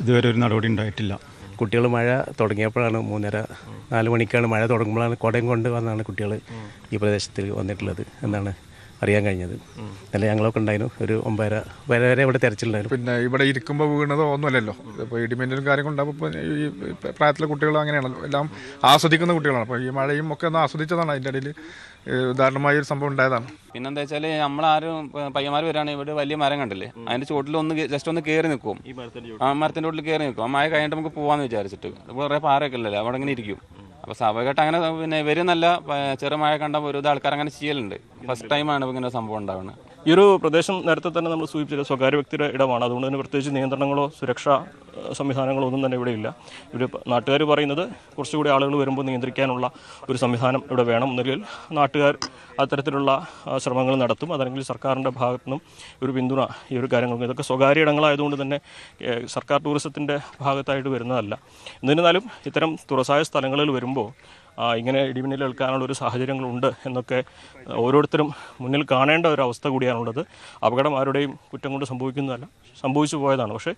ഇതുവരെ ഒരു നടപടി ഉണ്ടായിട്ടില്ല. കുട്ടികൾ മഴ തുടങ്ങിയപ്പോഴാണ് 3:30-4 മണിക്കാണ് മഴ തുടങ്ങുമ്പോഴാണ് കുടയും കൊണ്ട് വന്നാണ് കുട്ടികൾ ഈ പ്രദേശത്തിൽ വന്നിട്ടുള്ളത് എന്നാണ് അറിയാൻ കഴിഞ്ഞത്. അല്ല ഞങ്ങളൊക്കെ ഉണ്ടായിരുന്നു, ഒരു 9:30 വരെ ഇവിടെ തെരച്ചിലുണ്ടായിരുന്നു. പിന്നെ ഇവിടെ ഇരിക്കുമ്പോൾ വീണതോ ഒന്നുമല്ലല്ലോ. ഇപ്പോൾ ഇടിമിന്നലും കാര്യങ്ങളും ഉണ്ടാകുമ്പോൾ ഈ പ്രായത്തിലെ കുട്ടികൾ അങ്ങനെയാണല്ലോ, എല്ലാം ആസ്വദിക്കുന്ന കുട്ടികളാണ്. അപ്പോൾ ഈ മഴയും ഒക്കെ ഒന്ന് ആസ്വദിച്ചതാണ്. അതിൻ്റെ ഇടയിൽ ഉദാഹരണമായ ഒരു സംഭവം ഉണ്ടായതാണ്. പിന്നെന്താ വെച്ചാൽ നമ്മളാരും പയ്യന്മാർ വരാണ്, ഇവിടെ വലിയ മരം കണ്ടില്ലേ, അതിൻ്റെ ചുവട്ടിൽ ജസ്റ്റ് ഒന്ന് കയറി നിൽക്കും. ആ മരത്തിൻ്റെ ചുവട്ടിൽ കയറി നിൽക്കും. ആ മഴ കഴിഞ്ഞിട്ട് നമുക്ക് പോകാമെന്ന് വിചാരിച്ചിട്ട് കുറേ പാറയൊക്കെ ഇല്ലല്ലോ, അവിടെ ഇങ്ങനെ ഇരിക്കും. അപ്പോൾ സ്വാഭാവികമായിട്ട് അങ്ങനെ പിന്നെ ഇവർ നല്ല ചെറു മഴ കണ്ടപ്പോൾ ഒരു ആൾക്കാർ അങ്ങനെ ചെയ്യലുണ്ട്. ഫസ്റ്റ് ടൈമാണ് ഇങ്ങനെ സംഭവം ഉണ്ടാവുന്നത്. ഈ ഒരു പ്രദേശം നേരത്തെ തന്നെ നമ്മൾ സൂചിപ്പിച്ചത് സ്വകാര്യ വ്യക്തിയുടെ ഇടമാണ്. അതുകൊണ്ട് തന്നെ പ്രത്യേകിച്ച് നിയന്ത്രണങ്ങളോ സുരക്ഷാ സംവിധാനങ്ങളോ ഒന്നും തന്നെ ഇവിടെ ഇല്ല. ഇവർ നാട്ടുകാർ പറയുന്നത് കുറച്ചുകൂടി ആളുകൾ വരുമ്പോൾ നിയന്ത്രിക്കാനുള്ള ഒരു സംവിധാനം ഇവിടെ വേണം. ഒന്നുകിൽ നാട്ടുകാർ അത്തരത്തിലുള്ള ശ്രമങ്ങൾ നടത്തും, അതല്ലെങ്കിൽ സർക്കാരിൻ്റെ ഭാഗത്തു നിന്നും ഒരു പിന്തുണ ഈ ഒരു കാര്യങ്ങൾക്ക്. ഇതൊക്കെ സ്വകാര്യ ഇടങ്ങളായതുകൊണ്ട് തന്നെ സർക്കാർ ടൂറിസത്തിൻ്റെ ഭാഗത്തായിട്ട് വരുന്നതല്ല. എന്നിരുന്നാലും ഇത്തരം തുറസായ സ്ഥലങ്ങളിൽ വരുമ്പോൾ ഇങ്ങനെ ഇടിമിന്നൽ ഏൽക്കാനുള്ള ഒരു സാഹചര്യങ്ങളുണ്ട് എന്നൊക്കെ ഓരോരുത്തരും മുന്നിൽ കാണേണ്ട ഒരു അവസ്ഥ കൂടിയാണുള്ളത്. അപകടം ആരുടെയും കുറ്റം കൊണ്ട് സംഭവിക്കുന്നതല്ല, സംഭവിച്ചു പോയതാണ്. പക്ഷേ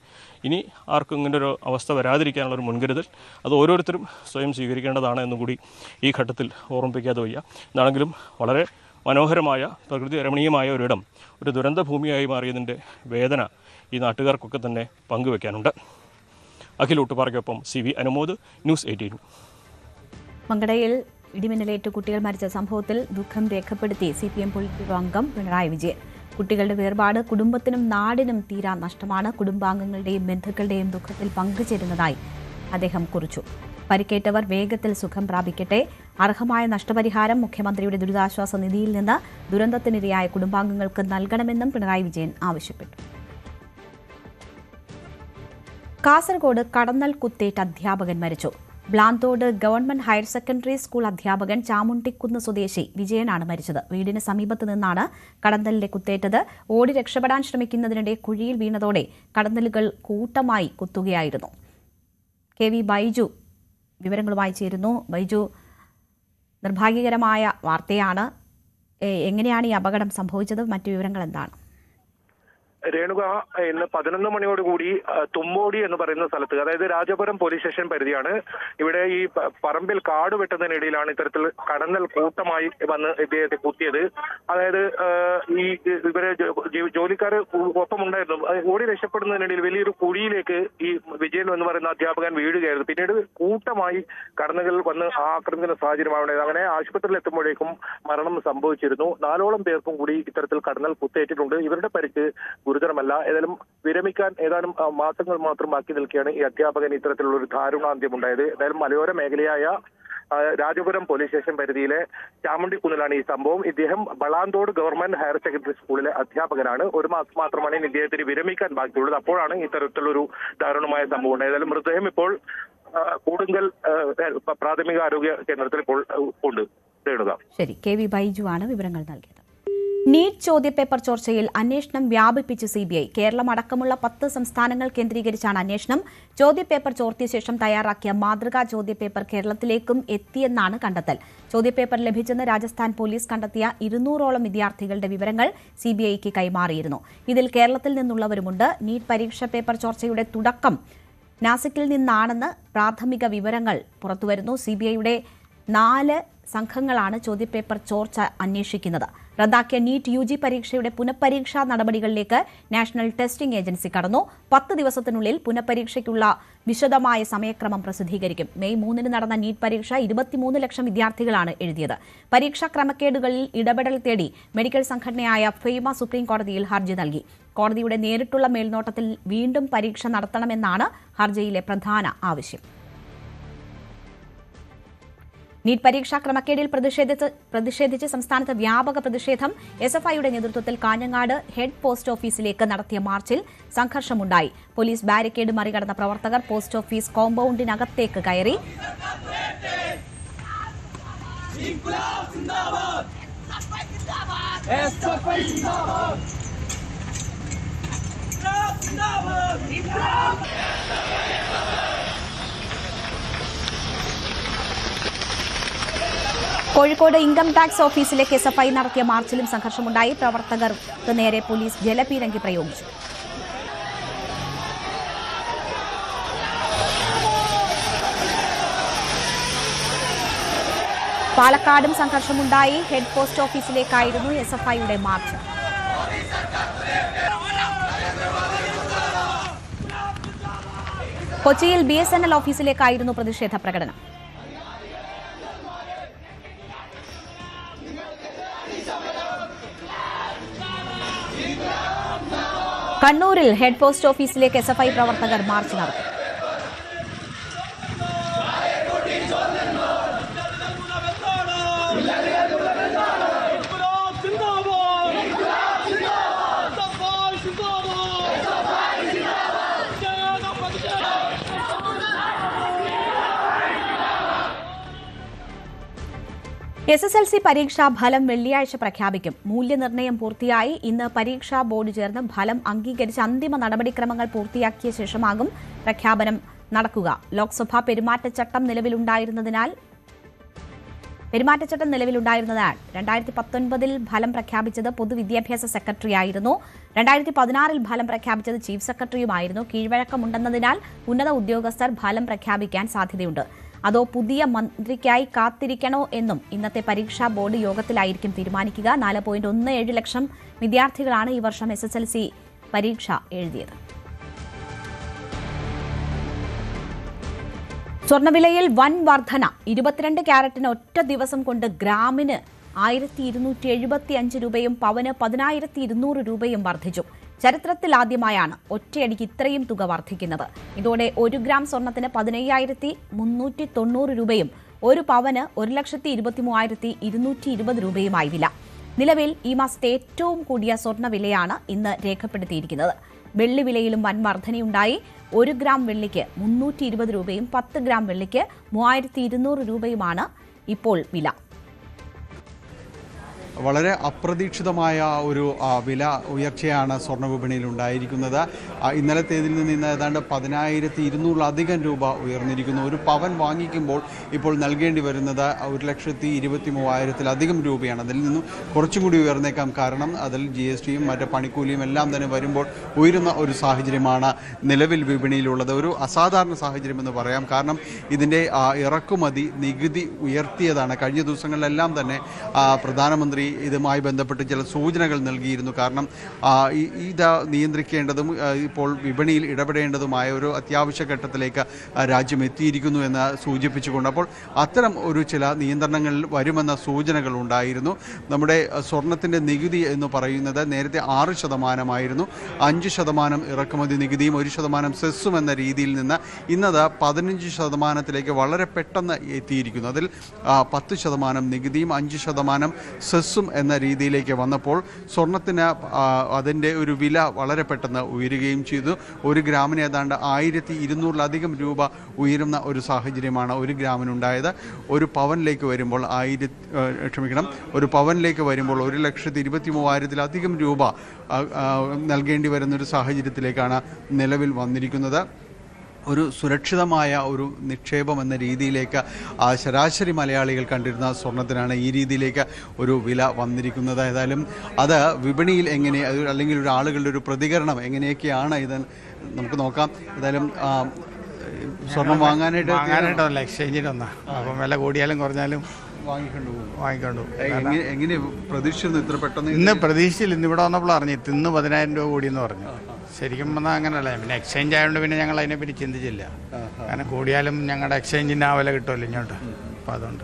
ഇനി ആർക്കും ഇങ്ങനെ ഒരു അവസ്ഥ വരാതിരിക്കാനുള്ളൊരു മുൻകരുതൽ അത് ഓരോരുത്തരും സ്വയം സ്വീകരിക്കേണ്ടതാണ് എന്നുകൂടി ഈ ഘട്ടത്തിൽ ഓർമ്മിപ്പിക്കാതെ വയ്യ. എന്താണെങ്കിലും വളരെ മനോഹരമായ പ്രകൃതി രമണീയമായ ഒരിടം ഒരു ദുരന്ത ഭൂമിയായി മാറിയതിൻ്റെ വേദന ഈ നാട്ടുകാർക്കൊക്കെ തന്നെ പങ്കുവെക്കാനുണ്ട്. അഖിൽ ഊട്ടുപാറയ്ക്കൊപ്പം CV അനുമോദ്, ന്യൂസ് 18. മങ്കടയിൽ ഇടിമിന്നലേറ്റ് കുട്ടികൾ മരിച്ച സംഭവത്തിൽ ദുഃഖം രേഖപ്പെടുത്തി CPM പൊളിറ്റ് ബ്യൂറോ അംഗം പിണറായി വിജയൻ. കുട്ടികളുടെ വേർപാട് കുടുംബത്തിനും നാടിനും തീരാ നഷ്ടമാണ്. കുടുംബാംഗങ്ങളുടെയും ബന്ധുക്കളുടെയും ദുഃഖത്തിൽ പങ്കുചേരുന്നതായി അദ്ദേഹം കുറിച്ചു. പരിക്കേറ്റവർ വേഗത്തിൽ സുഖം പ്രാപിക്കട്ടെ. അർഹമായ നഷ്ടപരിഹാരം മുഖ്യമന്ത്രിയുടെ ദുരിതാശ്വാസ നിധിയിൽ നിന്ന് ദുരന്തത്തിനിരയായ കുടുംബാംഗങ്ങൾക്ക് നൽകണമെന്നും പിണറായി വിജയൻ ആവശ്യപ്പെട്ടു. കാസർഗോഡ് കടന്നൽ കുത്തേറ്റ് അധ്യാപകൻ മരിച്ചു. ബ്ലാന്തോട് ഗവൺമെന്റ് ഹയർ സെക്കൻഡറി സ്കൂൾ അധ്യാപകൻ ചാമുണ്ടിക്കുന്ന് സ്വദേശി വിജയനാണ് മരിച്ചത്. വീടിന് സമീപത്ത് നിന്നാണ് കടന്നലിന്റെ കുത്തേറ്റത്. ഓടി രക്ഷപ്പെടാൻ ശ്രമിക്കുന്നതിനിടെ കുഴിയിൽ വീണതോടെ കടന്നലുകൾ കൂട്ടമായി കുത്തുകയായിരുന്നു. KV ബൈജു വിവരങ്ങളുമായി ചേരുന്നു. ബൈജു, നിർഭാഗ്യകരമായ വാർത്തയാണ്. എങ്ങനെയാണ് ഈ അപകടം സംഭവിച്ചത്? മറ്റു വിവരങ്ങൾ എന്താണ്? രേണുക, ഇന്ന് 11 മണിയോടുകൂടി തുമ്പോടി എന്ന് പറയുന്ന സ്ഥലത്ത്, അതായത് രാജപുരം പോലീസ് സ്റ്റേഷൻ പരിധിയാണ്, ഇവിടെ ഈ പറമ്പിൽ കാട് വെട്ടുന്നതിനിടയിലാണ് ഇത്തരത്തിൽ കടന്നൽ കൂട്ടമായി വന്ന് ഇദ്ദേഹത്തെ കുത്തിയത്. അതായത് ഇവരെ ജോലിക്കാർ ഒപ്പമുണ്ടായിരുന്നു. ഓടി രക്ഷപ്പെടുന്നതിനിടയിൽ വലിയൊരു കുഴിയിലേക്ക് ഈ വിജയൻ എന്ന് പറയുന്ന അധ്യാപകൻ വീഴുകയായിരുന്നു. പിന്നീട് കൂട്ടമായി കടന്നലുകൾ വന്ന് ആക്രമിക്കുന്ന സാഹചര്യമാണ്. അങ്ങനെ ആശുപത്രിയിൽ എത്തുമ്പോഴേക്കും മരണം സംഭവിച്ചിരുന്നു. 4ഓളം പേർക്കും കൂടി ഇത്തരത്തിൽ കടന്നൽ കുത്തേറ്റിട്ടുണ്ട്. ഇവരുടെ പരിക്ക് ഗുരുതരമല്ല. ഏതായാലും വിരമിക്കാൻ ഏതാനും മാസങ്ങൾ മാത്രം ബാക്കി നിൽക്കുകയാണ് ഈ അധ്യാപകൻ ഇത്തരത്തിലുള്ള ഒരു ദാരുണാന്ത്യം ഉണ്ടായത്. ഏതായാലും മലയോര മേഖലയായ രാജപുരം പോലീസ് സ്റ്റേഷൻ പരിധിയിലെ ചാമുണ്ടിക്കുന്നിലാണ് ഈ സംഭവം. ഇദ്ദേഹം ബളാന്തോട് ഗവൺമെന്റ് ഹയർ സെക്കൻഡറി സ്കൂളിലെ അധ്യാപകനാണ്. 1 മാസം മാത്രമാണ് ഇദ്ദേഹത്തിന് വിരമിക്കാൻ ബാക്കിയുള്ളത്. അപ്പോഴാണ് ഇത്തരത്തിലൊരു ദാരുണമായ സംഭവം. ഏതായാലും മൃതദേഹം ഇപ്പോൾ കൂടുങ്കൽ പ്രാഥമിക ആരോഗ്യ കേന്ദ്രത്തിൽ ഇപ്പോൾ ഉണ്ട്. ശരി, KV ബൈജു ആണ് വിവരങ്ങൾ നൽകിയത്. നീറ്റ് ചോദ്യപേപ്പർ ചോർച്ചയിൽ അന്വേഷണം വ്യാപിപ്പിച്ച് CBI. കേരളം അടക്കമുള്ള 10 സംസ്ഥാനങ്ങൾ കേന്ദ്രീകരിച്ചാണ് അന്വേഷണം. ചോദ്യപേപ്പർ ചോർത്തിയ ശേഷം തയ്യാറാക്കിയ മാതൃകാ ചോദ്യപേപ്പർ കേരളത്തിലേക്കും എത്തിയെന്നാണ് കണ്ടെത്തൽ. ചോദ്യപേപ്പർ ലഭിച്ചെന്ന് രാജസ്ഥാൻ പോലീസ് കണ്ടെത്തിയ 200ഓളം വിദ്യാർത്ഥികളുടെ വിവരങ്ങൾ CBIക്ക് കൈമാറിയിരുന്നു. ഇതിൽ കേരളത്തിൽ നിന്നുള്ളവരുമുണ്ട്. നീറ്റ് പരീക്ഷ പേപ്പർ ചോർച്ചയുടെ തുടക്കം നാസിക്കിൽ നിന്നാണെന്ന് പ്രാഥമിക വിവരങ്ങൾ പുറത്തുവരുന്നു. CBIയുടെ 4 സംഘങ്ങളാണ് ചോദ്യപേപ്പർ ചോർച്ച അന്വേഷിക്കുന്നത്. റദ്ദാക്കിയ നീറ്റ് UG പരീക്ഷയുടെ പുനഃപരീക്ഷാ നടപടികളിലേക്ക് നാഷണൽ ടെസ്റ്റിംഗ് ഏജൻസി കടന്നു. 10 ദിവസത്തിനുള്ളിൽ പുനഃപരീക്ഷയ്ക്കുള്ള വിശദമായ സമയക്രമം പ്രസിദ്ധീകരിക്കും. മെയ് 3 നടന്ന നീറ്റ് പരീക്ഷ 23 ലക്ഷം വിദ്യാർത്ഥികളാണ് എഴുതിയത്. പരീക്ഷാ ക്രമക്കേടുകളിൽ ഇടപെടൽ തേടി മെഡിക്കൽ സംഘടനയായ ഫെയ്മ സുപ്രീം കോടതിയിൽ ഹർജി നൽകി. കോടതിയുടെ നേരിട്ടുള്ള മേൽനോട്ടത്തിൽ വീണ്ടും പരീക്ഷ നടത്തണമെന്നാണ് ഹർജിയിലെ പ്രധാന ആവശ്യം. നീറ്റ് പരീക്ഷാ ക്രമക്കേടിൽ പ്രതിഷേധിച്ച് സംസ്ഥാനത്ത് വ്യാപക പ്രതിഷേധം. SFIയുടെ നേതൃത്വത്തിൽ കാഞ്ഞങ്ങാട് ഹെഡ് പോസ്റ്റ് ഓഫീസിലേക്ക് നടത്തിയ മാർച്ചിൽ സംഘർഷമുണ്ടായി. പോലീസ് ബാരിക്കേഡ് മറികടന്ന പ്രവർത്തകർ പോസ്റ്റ് ഓഫീസ് കോമ്പൌണ്ടിനകത്തേക്ക് കയറി. കോഴിക്കോട് ഇൻകം ടാക്സ് ഓഫീസിലേക്ക് SFI നടത്തിയ മാർച്ചിലും സംഘർഷമുണ്ടായി. പ്രവർത്തകർക്ക് നേരെ പോലീസ് ജലപീരങ്കി പ്രയോഗിച്ചു. പാലക്കാടും സംഘർഷമുണ്ടായി. ഹെഡ് പോസ്റ്റ് ഓഫീസിലേക്കായിരുന്നു SFIയുടെ മാർച്ച്. കൊച്ചിയിൽ BSNL ഓഫീസിലേക്കായിരുന്നു പ്രതിഷേധ പ്രകടനം. കണ്ണൂരിൽ ഹെഡ് പോസ്റ്റ് ഓഫീസിലേക്ക് SFI പ്രവർത്തകർ മാർച്ച് നടത്തി. SSLC പരീക്ഷാ ഫലം വെള്ളിയാഴ്ച പ്രഖ്യാപിക്കും. മൂല്യനിർണ്ണയം പൂർത്തിയായി. ഇന്ന് പരീക്ഷാ ബോർഡ് ചേർന്ന് ഫലം അംഗീകരിച്ച് അന്തിമ നടപടിക്രമങ്ങൾ പൂർത്തിയാക്കിയ ശേഷമാകും പ്രഖ്യാപനം നടക്കുക. ലോക്സഭാ പെരുമാറ്റച്ചട്ടം നിലവിലുണ്ടായിരുന്നതിനാൽ 2019 ഫലം പ്രഖ്യാപിച്ചത് പൊതുവിദ്യാഭ്യാസ സെക്രട്ടറിയായിരുന്നു. 2016 ഫലം പ്രഖ്യാപിച്ചത് ചീഫ് സെക്രട്ടറിയുമായിരുന്നു. കീഴ്വഴക്കമുണ്ടെന്നതിനാൽ ഉന്നത ഉദ്യോഗസ്ഥർ ഫലം പ്രഖ്യാപിക്കാൻ സാധ്യതയുണ്ട്. അതോ പുതിയ മന്ത്രിക്കായി കാത്തിരിക്കണോ എന്നും ഇന്നത്തെ പരീക്ഷാ ബോർഡ് യോഗത്തിലായിരിക്കും തീരുമാനിക്കുക. 4.17 ലക്ഷം വിദ്യാർത്ഥികളാണ് ഈ വർഷം SSLC പരീക്ഷ എഴുതിയത്. സ്വർണ്ണവിലയിൽ വൻ വർധന. 22 ക്യാരറ്റിന് ഒറ്റ ദിവസം കൊണ്ട് ഗ്രാമിന് 1275 രൂപയും പവന് 10,200 രൂപയും വർദ്ധിച്ചു. ചരിത്രത്തിലാദ്യമായാണ് ഒറ്റയടിക്ക് ഇത്രയും തുക വർദ്ധിക്കുന്നത്. ഇതോടെ 1 ഗ്രാം സ്വർണത്തിന് 15,390 രൂപയും 1 പവന് 1,23,220 രൂപയുമായി വില. നിലവിൽ ഈ മാസത്തെ ഏറ്റവും കൂടിയ സ്വർണ്ണവിലയാണ് ഇന്ന് രേഖപ്പെടുത്തിയിരിക്കുന്നത്. വെള്ളി വിലയിലും വൻ വർധനയുണ്ടായി. 1 ഗ്രാം വെള്ളിക്ക് 320 രൂപയും 10 ഗ്രാം വെള്ളിക്ക് 3,200 രൂപയുമാണ് ഇപ്പോൾ വില. വളരെ അപ്രതീക്ഷിതമായ ഒരു വില ഉയർച്ചയാണ് സ്വർണ്ണ വിപണിയിൽ ഉണ്ടായിരിക്കുന്നത്. ഇന്നലത്തേതിൽ നിന്ന് ഇന്ന് ഏതാണ്ട് 10,200 രൂപ ഉയർന്നിരിക്കുന്നു. ഒരു പവൻ വാങ്ങിക്കുമ്പോൾ ഇപ്പോൾ നൽകേണ്ടി വരുന്നത് 1,23,000 രൂപയാണ്. അതിൽ നിന്നും കുറച്ചും കൂടി ഉയർന്നേക്കാം. കാരണം അതിൽ GSTയും മറ്റ് പണിക്കൂലിയും എല്ലാം തന്നെ വരുമ്പോൾ ഉയരുന്ന ഒരു സാഹചര്യമാണ് നിലവിൽ വിപണിയിലുള്ളത്. ഒരു അസാധാരണ സാഹചര്യമെന്ന് പറയാം. കാരണം ഇതിൻ്റെ ഇറക്കുമതി നികുതി ഉയർത്തിയതാണ്. കഴിഞ്ഞ ദിവസങ്ങളിലെല്ലാം തന്നെ പ്രധാനമന്ത്രി ഇതുമായി ബന്ധപ്പെട്ട് ചില സൂചനകൾ നൽകിയിരുന്നു. കാരണം ഇത് നിയന്ത്രിക്കേണ്ടതും ഇപ്പോൾ വിപണിയിൽ ഇടപെടേണ്ടതുമായ ഒരു അത്യാവശ്യ ഘട്ടത്തിലേക്ക് രാജ്യം എത്തിയിരിക്കുന്നു എന്ന് സൂചിപ്പിച്ചുകൊണ്ട് അപ്പോൾ അത്തരം ഒരു ചില നിയന്ത്രണങ്ങൾ വരുമെന്ന സൂചനകൾ ഉണ്ടായിരുന്നു. നമ്മുടെ സ്വർണത്തിൻ്റെ നികുതി എന്ന് പറയുന്നത് നേരത്തെ 6% 5% ഇറക്കുമതി നികുതിയും 1% സെസ്സും എന്ന രീതിയിൽ നിന്ന് ഇന്നത് 15% വളരെ പെട്ടെന്ന് എത്തിയിരിക്കുന്നു. അതിൽ 10% നികുതിയും 5% സെസ്സും എന്ന രീതിയിലേക്ക് വന്നപ്പോൾ സ്വർണത്തിന് അതിൻ്റെ ഒരു വില വളരെ പെട്ടെന്ന് ഉയരുകയും ചെയ്തു. 1 ഗ്രാമിന് ഏതാണ്ട് 1,200 രൂപ ഉയരുന്ന ഒരു സാഹചര്യമാണ് 1 ഗ്രാമിനുണ്ടായത്. ഒരു പവനിലേക്ക് വരുമ്പോൾ 1,23,000 രൂപ നൽകേണ്ടി വരുന്നൊരു സാഹചര്യത്തിലേക്കാണ് നിലവിൽ വന്നിരിക്കുന്നത്. ഒരു സുരക്ഷിതമായ ഒരു നിക്ഷേപം എന്ന രീതിയിലേക്ക് ശരാശരി മലയാളികൾ കണ്ടിരുന്ന സ്വർണത്തിനാണ് ഈ രീതിയിലേക്ക് ഒരു വില വന്നിരിക്കുന്നത്. ഏതായാലും അത് വിപണിയിൽ എങ്ങനെ അല്ലെങ്കിൽ ഒരു ആളുകളുടെ ഒരു പ്രതികരണം എങ്ങനെയൊക്കെയാണ് ഇത് നമുക്ക് നോക്കാം. ഏതായാലും സ്വർണം വാങ്ങാനായിട്ടല്ല എക്സ്ചേഞ്ചിനൊന്നാ. അപ്പം വില കൂടിയാലും കുറഞ്ഞാലും വാങ്ങിക്കൊണ്ടു. എങ്ങനെ പ്രതീക്ഷിച്ചിരുന്നു ഇത്ര പെട്ടെന്ന്? ഇന്ന് പ്രതീക്ഷിച്ചില്ല. ഇന്ന് ഇവിടെ വന്നപ്പോൾ അറിഞ്ഞു ഇന്ന് 10,000 രൂപ കൂടിയെന്ന് പറഞ്ഞു. ശരിക്കും വന്നാൽ അങ്ങനെയല്ല. പിന്നെ എക്സ്ചേഞ്ച് ആയതുകൊണ്ട് പിന്നെ ഞങ്ങൾ അതിനെപ്പറ്റി ചിന്തിച്ചില്ല. കാരണം കൂടിയാലും ഞങ്ങളുടെ എക്സ്ചേഞ്ചിന് ആ വില കിട്ടുമല്ലോ ഇങ്ങോട്ട്. അപ്പം അതുകൊണ്ട്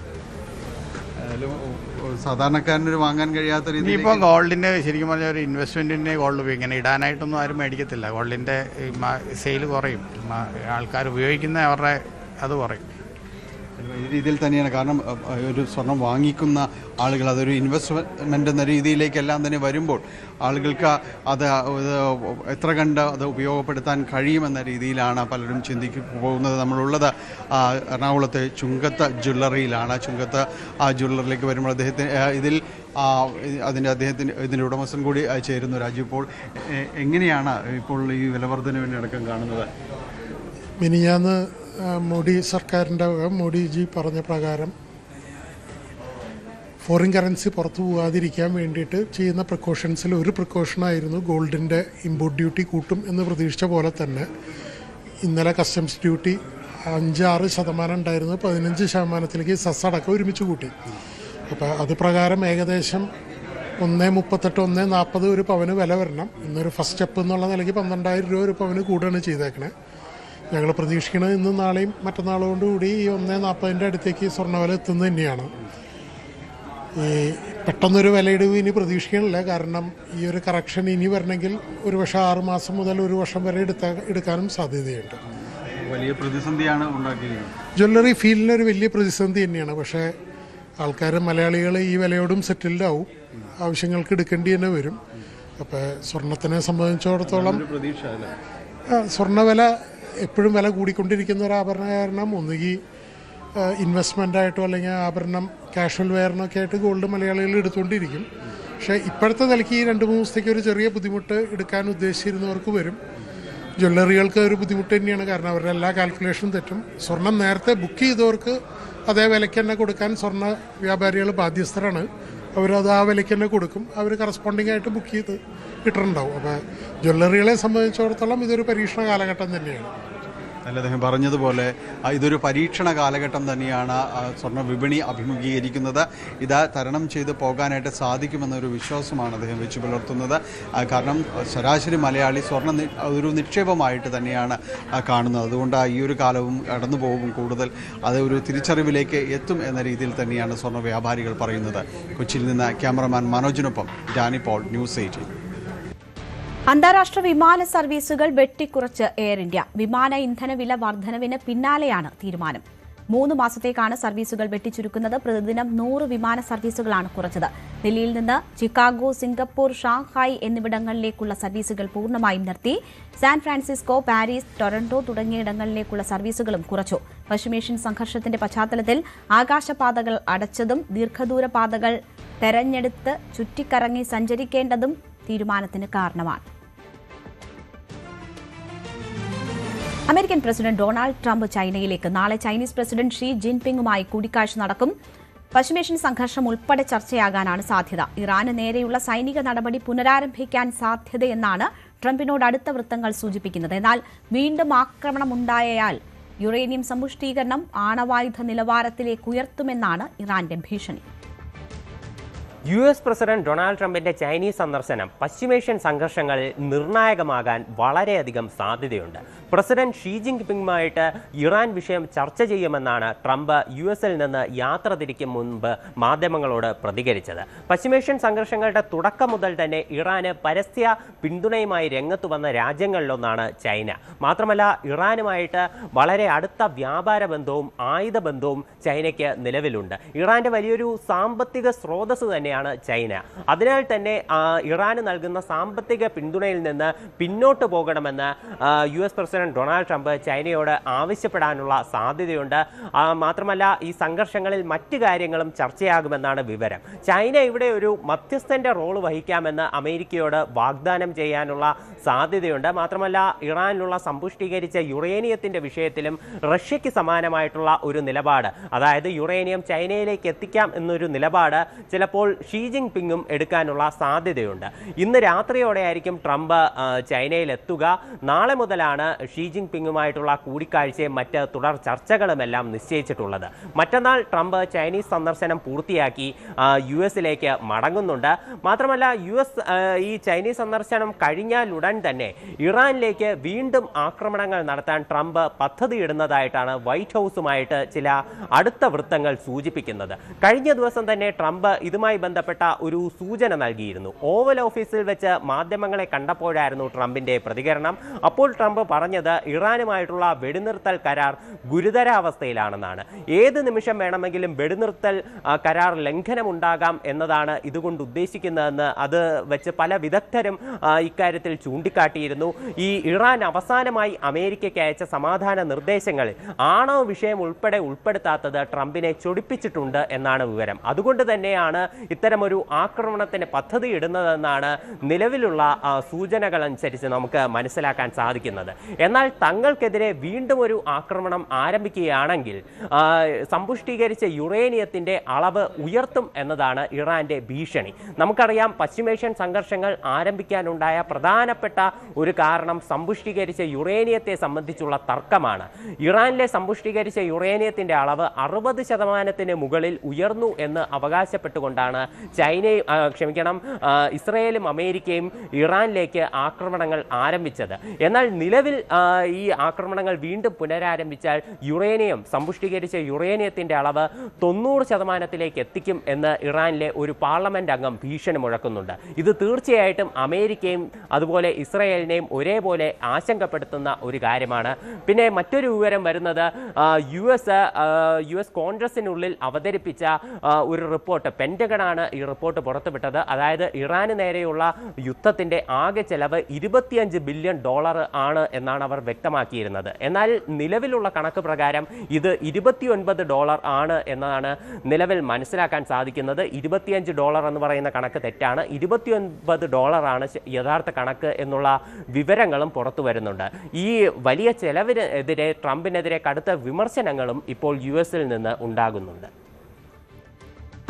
സാധാരണക്കാരന് വാങ്ങാൻ കഴിയാത്ത രീതി. ഇനിയിപ്പോൾ ഗോൾഡിൻ്റെ ശരിക്കും പറഞ്ഞാൽ ഒരു ഇൻവെസ്റ്റ്മെൻറ്റിന് ഗോൾഡ് ഉപയോഗിക്കും. ഇങ്ങനെ ഇടാനായിട്ടൊന്നും ആരും മേടിക്കത്തില്ല. ഗോൾഡിൻ്റെ സെയിൽ കുറയും. ആൾക്കാർ ഉപയോഗിക്കുന്ന അവരുടെ അത് കുറയും. ഈ രീതിയിൽ തന്നെയാണ്. കാരണം ഒരു സ്വർണം വാങ്ങിക്കുന്ന ആളുകൾ അതൊരു ഇൻവെസ്റ്റ്മെൻ്റ് എന്ന രീതിയിലേക്കെല്ലാം തന്നെ വരുമ്പോൾ ആളുകൾക്ക് അത് എത്ര കണ്ട് അത് ഉപയോഗപ്പെടുത്താൻ കഴിയുമെന്ന രീതിയിലാണ് പലരും പോകുന്നത്. നമ്മളുള്ളത് എറണാകുളത്തെ ചുങ്കത്ത് ജ്വല്ലറിയിലാണ്. ചുങ്കത്ത് ആ ജ്വല്ലറിയിലേക്ക് വരുമ്പോൾ ഇതിൻ്റെ ഉടമസ്ഥൻ കൂടി ചേരുന്നു. രാജു, ഇപ്പോൾ എങ്ങനെയാണ് ഇപ്പോൾ ഈ വിലവർദ്ധനവിനെ അടക്കം കാണുന്നത്? മിനിഞ്ഞാന്ന് മോഡി സർക്കാരിൻ്റെ മോഡിജി പറഞ്ഞ പ്രകാരം ഫോറിൻ കറൻസി പുറത്തു പോകാതിരിക്കാൻ വേണ്ടിയിട്ട് ചെയ്യുന്ന പ്രിക്കോഷൻസിൽ ഒരു പ്രിക്കോഷനായിരുന്നു ഗോൾഡിൻ്റെ ഇമ്പോർട്ട് ഡ്യൂട്ടി കൂട്ടും എന്ന് പ്രതീക്ഷിച്ച പോലെ തന്നെ ഇന്നലെ കസ്റ്റംസ് ഡ്യൂട്ടി 5-6% ഉണ്ടായിരുന്നു 15%ലേക്ക് സെസ് അടക്കം ഒരുമിച്ച് കൂട്ടി. അപ്പോൾ അത് പ്രകാരം ഏകദേശം 1,38, 1,40 ഒരു പവന് വില വരണം. ഇന്നൊരു ഫസ്റ്റ് സ്റ്റെപ്പ് എന്നുള്ള നിലയ്ക്ക് 12,000 രൂപ ഒരു പവന് കൂടുകയാണ് ചെയ്തേക്കണേ. ഞങ്ങൾ പ്രതീക്ഷിക്കുന്നത് ഇന്നും നാളെയും മറ്റന്നാളോടുകൂടി ഈ 1,40 അടുത്തേക്ക് സ്വർണ്ണവില എത്തുന്നത് തന്നെയാണ്. ഈ പെട്ടെന്നൊരു വിലയിടിവ് ഇനി പ്രതീക്ഷിക്കണില്ല. കാരണം ഈ ഒരു കറക്ഷൻ ഇനി വരണമെങ്കിൽ ഒരു പക്ഷേ 6 മാസം മുതൽ 1 വർഷം വരെ എടുക്കാനും സാധ്യതയുണ്ട്. വലിയ പ്രതിസന്ധിയാണ് ഉണ്ടാക്കിയിരിക്കുന്നത്. ജ്വല്ലറി ഫീൽഡിനൊരു വലിയ പ്രതിസന്ധി തന്നെയാണ്. പക്ഷേ ആൾക്കാർ മലയാളികൾ ഈ വിലയോടും സെറ്റിൽഡ് ആവും. ആവശ്യങ്ങൾക്ക് എടുക്കേണ്ടി തന്നെ വരും. അപ്പോൾ സ്വർണത്തിനെ സംബന്ധിച്ചിടത്തോളം സ്വർണ്ണവില എപ്പോഴും വില കൂടിക്കൊണ്ടിരിക്കുന്ന ഒരു ആഭരണ കാരണം ഒന്നുകിൽ ഇൻവെസ്റ്റ്മെൻ്റായിട്ടോ അല്ലെങ്കിൽ ആഭരണം കാഷ്വൽ വെയറിനൊക്കെ ആയിട്ട് ഗോൾഡ് മലയാളികൾ എടുത്തുകൊണ്ടിരിക്കും. പക്ഷേ ഇപ്പോഴത്തെ നിലയ്ക്ക് ഈ 2-3 ദിവസത്തേക്ക് ഒരു ചെറിയ ബുദ്ധിമുട്ട് എടുക്കാൻ ഉദ്ദേശിച്ചിരുന്നവർക്ക് വരും. ജ്വല്ലറികൾക്ക് ഒരു ബുദ്ധിമുട്ട് തന്നെയാണ്. കാരണം അവരുടെ എല്ലാ കാൽക്കുലേഷനും തെറ്റും. സ്വർണം നേരത്തെ ബുക്ക് ചെയ്തവർക്ക് അതേ വിലയ്ക്ക് തന്നെ കൊടുക്കാൻ സ്വർണ്ണ വ്യാപാരികൾ ബാധ്യസ്ഥരാണ്. അവരത് ആ വിലയ്ക്ക് തന്നെ കൊടുക്കും. അവർ കറസ്പോണ്ടിങ് ആയിട്ട് ബുക്ക് ചെയ്ത് ഇട്ടിട്ടുണ്ടാവും. അപ്പോൾ ജ്വല്ലറികളെ സംബന്ധിച്ചിടത്തോളം ഇതൊരു പരീക്ഷണ കാലഘട്ടം തന്നെയാണ്. അല്ല, അദ്ദേഹം പറഞ്ഞതുപോലെ ഇതൊരു പരീക്ഷണ കാലഘട്ടം തന്നെയാണ് സ്വർണ്ണ വിപണി അഭിമുഖീകരിക്കുന്നത്. ഇത് തരണം ചെയ്ത് പോകാനായിട്ട് സാധിക്കുമെന്നൊരു വിശ്വാസമാണ് അദ്ദേഹം വെച്ച് പുലർത്തുന്നത്. കാരണം ശരാശരി മലയാളി സ്വർണ്ണ ഒരു നിക്ഷേപമായിട്ട് തന്നെയാണ് കാണുന്നത്. അതുകൊണ്ട് ഈ ഒരു കാലവും കടന്നു പോകും, കൂടുതൽ അത് ഒരു തിരിച്ചറിവിലേക്ക് എത്തും എന്ന രീതിയിൽ തന്നെയാണ് സ്വർണ്ണ വ്യാപാരികൾ പറയുന്നത്. കൊച്ചിയിൽ നിന്ന് ക്യാമറമാൻ മനോജിനൊപ്പം ഡാനി പോൾ, ന്യൂസ് 18. അന്താരാഷ്ട്ര വിമാന സർവീസുകൾ വെട്ടിക്കുറച്ച് എയർ ഇന്ത്യ. വിമാന ഇന്ധന വില വർധനവിന് പിന്നാലെയാണ് തീരുമാനം. 3 മാസത്തേക്കാണ് സർവീസുകൾ വെട്ടിച്ചുരുക്കുന്നത്. പ്രതിദിനം 100 വിമാന സർവീസുകളാണ് കുറച്ചത്. ദില്ലിയിൽ നിന്ന് ചിക്കാഗോ, സിംഗപ്പൂർ, ഷാങ്ഹായ് എന്നിവിടങ്ങളിലേക്കുള്ള സർവീസുകൾ പൂർണ്ണമായും നിർത്തി. സാൻ ഫ്രാൻസിസ്കോ, പാരീസ്, ടൊറന്റോ തുടങ്ങിയിടങ്ങളിലേക്കുള്ള സർവീസുകളും കുറച്ചു. പശ്ചിമേഷ്യൻ സംഘർഷത്തിന്റെ പശ്ചാത്തലത്തിൽ ആകാശപാതകൾ അടച്ചതും ദീർഘദൂര പാതകൾ തെരഞ്ഞെടുത്ത് ചുറ്റിക്കറങ്ങി സഞ്ചരിക്കേണ്ടതും തീരുമാനത്തിന് കാരണമാണ്. അമേരിക്കൻ പ്രസിഡന്റ് ഡൊണാൾഡ് ട്രംപ് ചൈനയിലേക്ക്. നാളെ ചൈനീസ് പ്രസിഡന്റ് ഷീ ജിൻപിങ്ങുമായി കൂടിക്കാഴ്ച നടക്കും. പശ്ചിമേഷ്യൻ സംഘർഷം ഉൾപ്പെടെ ചർച്ചയാകാനാണ് സാധ്യത. ഇറാന് നേരെയുള്ള സൈനിക നടപടി പുനരാരംഭിക്കാൻ സാധ്യതയെന്നാണ് ട്രംപിനോട് അടുത്ത വൃത്തങ്ങൾ സൂചിപ്പിക്കുന്നത്. എന്നാൽ വീണ്ടും ആക്രമണമുണ്ടായാൽ യുറേനിയം സമ്പുഷ്ടീകരണം ആണവായുധ നിലവാരത്തിലേക്ക് ഉയർത്തുമെന്നാണ് ഇറാന്റെ ഭീഷണി. US പ്രസിഡന്റ് ഡൊണാൾഡ് ട്രംപിന്റെ ചൈനീസ് സന്ദർശനം പശ്ചിമേഷ്യൻ സംഘർഷങ്ങളിൽ നിർണായകമാകാൻ വളരെയധികം സാധ്യതയുണ്ട്. പ്രസിഡന്റ് ഷീ ജിൻപിങ്ങുമായിട്ട് ഇറാൻ വിഷയം ചർച്ച ചെയ്യുമെന്നാണ് ട്രംപ് US-ൽ നിന്ന് യാത്ര തിരിക്കും മുൻപ് മാധ്യമങ്ങളോട് പ്രതികരിച്ചത്. പശ്ചിമേഷ്യൻ സംഘർഷങ്ങളുടെ തുടക്കം മുതൽ തന്നെ ഇറാന് പരസ്യ പിന്തുണയുമായി രംഗത്തു വന്ന രാജ്യങ്ങളിലൊന്നാണ് ചൈന. മാത്രമല്ല, ഇറാനുമായിട്ട് വളരെ അടുത്ത വ്യാപാര ബന്ധവും ആയുധ ബന്ധവും ചൈനയ്ക്ക് നിലവിലുണ്ട്. ഇറാന്റെ വലിയൊരു സാമ്പത്തിക സ്രോതസ് തന്നെ ചൈന. അതിനാൽ തന്നെ ഇറാന് നൽകുന്ന സാമ്പത്തിക പിന്തുണയിൽ നിന്ന് പിന്നോട്ട് പോകണമെന്ന് US പ്രസിഡന്റ് ഡൊണാൾഡ് ട്രംപ് ചൈനയോട് ആവശ്യപ്പെടാനുള്ള സാധ്യതയുണ്ട്. മാത്രമല്ല, ഈ സംഘർഷങ്ങളിൽ മറ്റു കാര്യങ്ങളും ചർച്ചയാകുമെന്നാണ് വിവരം. ചൈന ഇവിടെ ഒരു മധ്യസ്ഥന്റെ റോള് വഹിക്കാമെന്ന് അമേരിക്കയോട് വാഗ്ദാനം ചെയ്യാനുള്ള സാധ്യതയുണ്ട്. മാത്രമല്ല, ഇറാനിലുള്ള സമ്പുഷ്ടീകരിച്ച യുറേനിയത്തിന്റെ വിഷയത്തിലും റഷ്യയ്ക്ക് സമാനമായിട്ടുള്ള ഒരു നിലപാട്, അതായത് യുറേനിയം ചൈനയിലേക്ക് എത്തിക്കാം എന്നൊരു നിലപാട് ചിലപ്പോൾ ഷീ ജിൻപിങ്ങും എടുക്കാനുള്ള സാധ്യതയുണ്ട്. ഇന്ന് രാത്രിയോടെയായിരിക്കും ട്രംപ് ചൈനയിൽ എത്തുക. നാളെ മുതലാണ് ഷീ ജിൻപിങ്ങുമായിട്ടുള്ള കൂടിക്കാഴ്ചയും മറ്റ് തുടർ ചർച്ചകളുമെല്ലാം നിശ്ചയിച്ചിട്ടുള്ളത്. മറ്റന്നാൾ ട്രംപ് ചൈനീസ് സന്ദർശനം പൂർത്തിയാക്കി US-ലേക്ക് മടങ്ങുന്നുണ്ട്. മാത്രമല്ല, ഈ ചൈനീസ് സന്ദർശനം കഴിഞ്ഞാൽ ഉടൻ തന്നെ ഇറാനിലേക്ക് വീണ്ടും ആക്രമണങ്ങൾ നടത്താൻ ട്രംപ് പദ്ധതിയിടുന്നതായിട്ടാണ് വൈറ്റ് ഹൗസുമായിട്ട് ചില അടുത്ത വൃത്തങ്ങൾ സൂചിപ്പിക്കുന്നത്. കഴിഞ്ഞ ദിവസം തന്നെ ട്രംപ് ഇതുമായി ബന്ധപ്പെട്ട ഒരു സൂചന നൽകിയിരുന്നു. ഓവൽ ഓഫീസിൽ വെച്ച് മാധ്യമങ്ങളെ കണ്ടപ്പോഴായിരുന്നു ട്രംപിന്റെ പ്രതികരണം. അപ്പോൾ ട്രംപ് പറഞ്ഞത് ഇറാനുമായിട്ടുള്ള വെടിനിർത്തൽ കരാർ ഗുരുതരാവസ്ഥയിലാണെന്നാണ്. ഏത് നിമിഷം വേണമെങ്കിലും വെടിനിർത്തൽ കരാർ ലംഘനമുണ്ടാകാം എന്നതാണ് ഇതുകൊണ്ട് ഉദ്ദേശിക്കുന്നതെന്ന് അത് വെച്ച് പല വിദഗ്ധരും ഇക്കാര്യത്തിൽ ചൂണ്ടിക്കാട്ടിയിരുന്നു. ഈ ഇറാൻ അവസാനമായി അമേരിക്കയ്ക്ക് അയച്ച സമാധാന നിർദ്ദേശങ്ങളിൽ ആണവ വിഷയം ഉൾപ്പെടെ ഉൾപ്പെടുത്താത്തത് ട്രംപിനെ ചൊടിപ്പിച്ചിട്ടുണ്ട് എന്നാണ് വിവരം. അതുകൊണ്ട് തന്നെയാണ് ഇത്തരമൊരു ആക്രമണത്തിന് പദ്ധതി ഇടുന്നതെന്നാണ് നിലവിലുള്ള സൂചനകൾ അനുസരിച്ച് നമുക്ക് മനസ്സിലാക്കാൻ സാധിക്കുന്നത്. എന്നാൽ തങ്ങൾക്കെതിരെ വീണ്ടും ഒരു ആക്രമണം ആരംഭിക്കുകയാണെങ്കിൽ സമ്പുഷ്ടീകരിച്ച യുറേനിയത്തിന്റെ അളവ് ഉയർത്തും എന്നതാണ് ഇറാന്റെ ഭീഷണി. നമുക്കറിയാം, പശ്ചിമേഷ്യൻ സംഘർഷങ്ങൾ ആരംഭിക്കാനുണ്ടായ പ്രധാനപ്പെട്ട ഒരു കാരണം സമ്പുഷ്ടീകരിച്ച യുറേനിയത്തെ സംബന്ധിച്ചുള്ള തർക്കമാണ്. ഇറാനിലെ സമ്പുഷ്ടീകരിച്ച യുറേനിയത്തിന്റെ അളവ് 60% മുകളിൽ ഉയർന്നു എന്ന് അവകാശപ്പെട്ടുകൊണ്ടാണ് ഇസ്രയേലും അമേരിക്കയും ഇറാനിലേക്ക് ആക്രമണങ്ങൾ ആരംഭിച്ചത്. എന്നാൽ നിലവിൽ ഈ ആക്രമണങ്ങൾ വീണ്ടും പുനരാരംഭിച്ചാൽ സമ്പുഷ്ടീകരിച്ച യുറേനിയത്തിന്റെ അളവ് 90% എത്തിക്കും എന്ന് ഇറാനിലെ ഒരു പാർലമെന്റ് അംഗം ഭീഷണി മുഴക്കുന്നുണ്ട്. ഇത് തീർച്ചയായിട്ടും അമേരിക്കയും അതുപോലെ ഇസ്രയേലിനെയും ഒരേപോലെ ആശങ്കപ്പെടുത്തുന്ന ഒരു കാര്യമാണ്. പിന്നെ മറ്റൊരു വിവരം വരുന്നത് US കോൺഗ്രസിനുള്ളിൽ അവതരിപ്പിച്ച ഒരു റിപ്പോർട്ട്, പെന്റഗണാണ് ഈ റിപ്പോർട്ട് പുറത്തുവിട്ടത്. അതായത് ഇറാന് നേരെയുള്ള യുദ്ധത്തിന്റെ ആകെ ചെലവ് $25 ബില്യൺ ആണ് എന്നാണ് അവർ വ്യക്തമാക്കിയിരുന്നത്. എന്നാൽ നിലവിലുള്ള കണക്ക് പ്രകാരം ഇത് $29 ആണ് എന്നതാണ് നിലവിൽ മനസ്സിലാക്കാൻ സാധിക്കുന്നത്. $25 എന്ന് പറയുന്ന കണക്ക് തെറ്റാണ്. $29 ആണ് യഥാർത്ഥ കണക്ക് എന്നുള്ള വിവരങ്ങളും പുറത്തു വരുന്നുണ്ട്. ഈ വലിയ ചെലവിനെതിരെ ട്രംപിനെതിരെ കടുത്ത വിമർശനങ്ങളും ഇപ്പോൾ US-ൽ നിന്ന് ഉണ്ടാകുന്നുണ്ട്.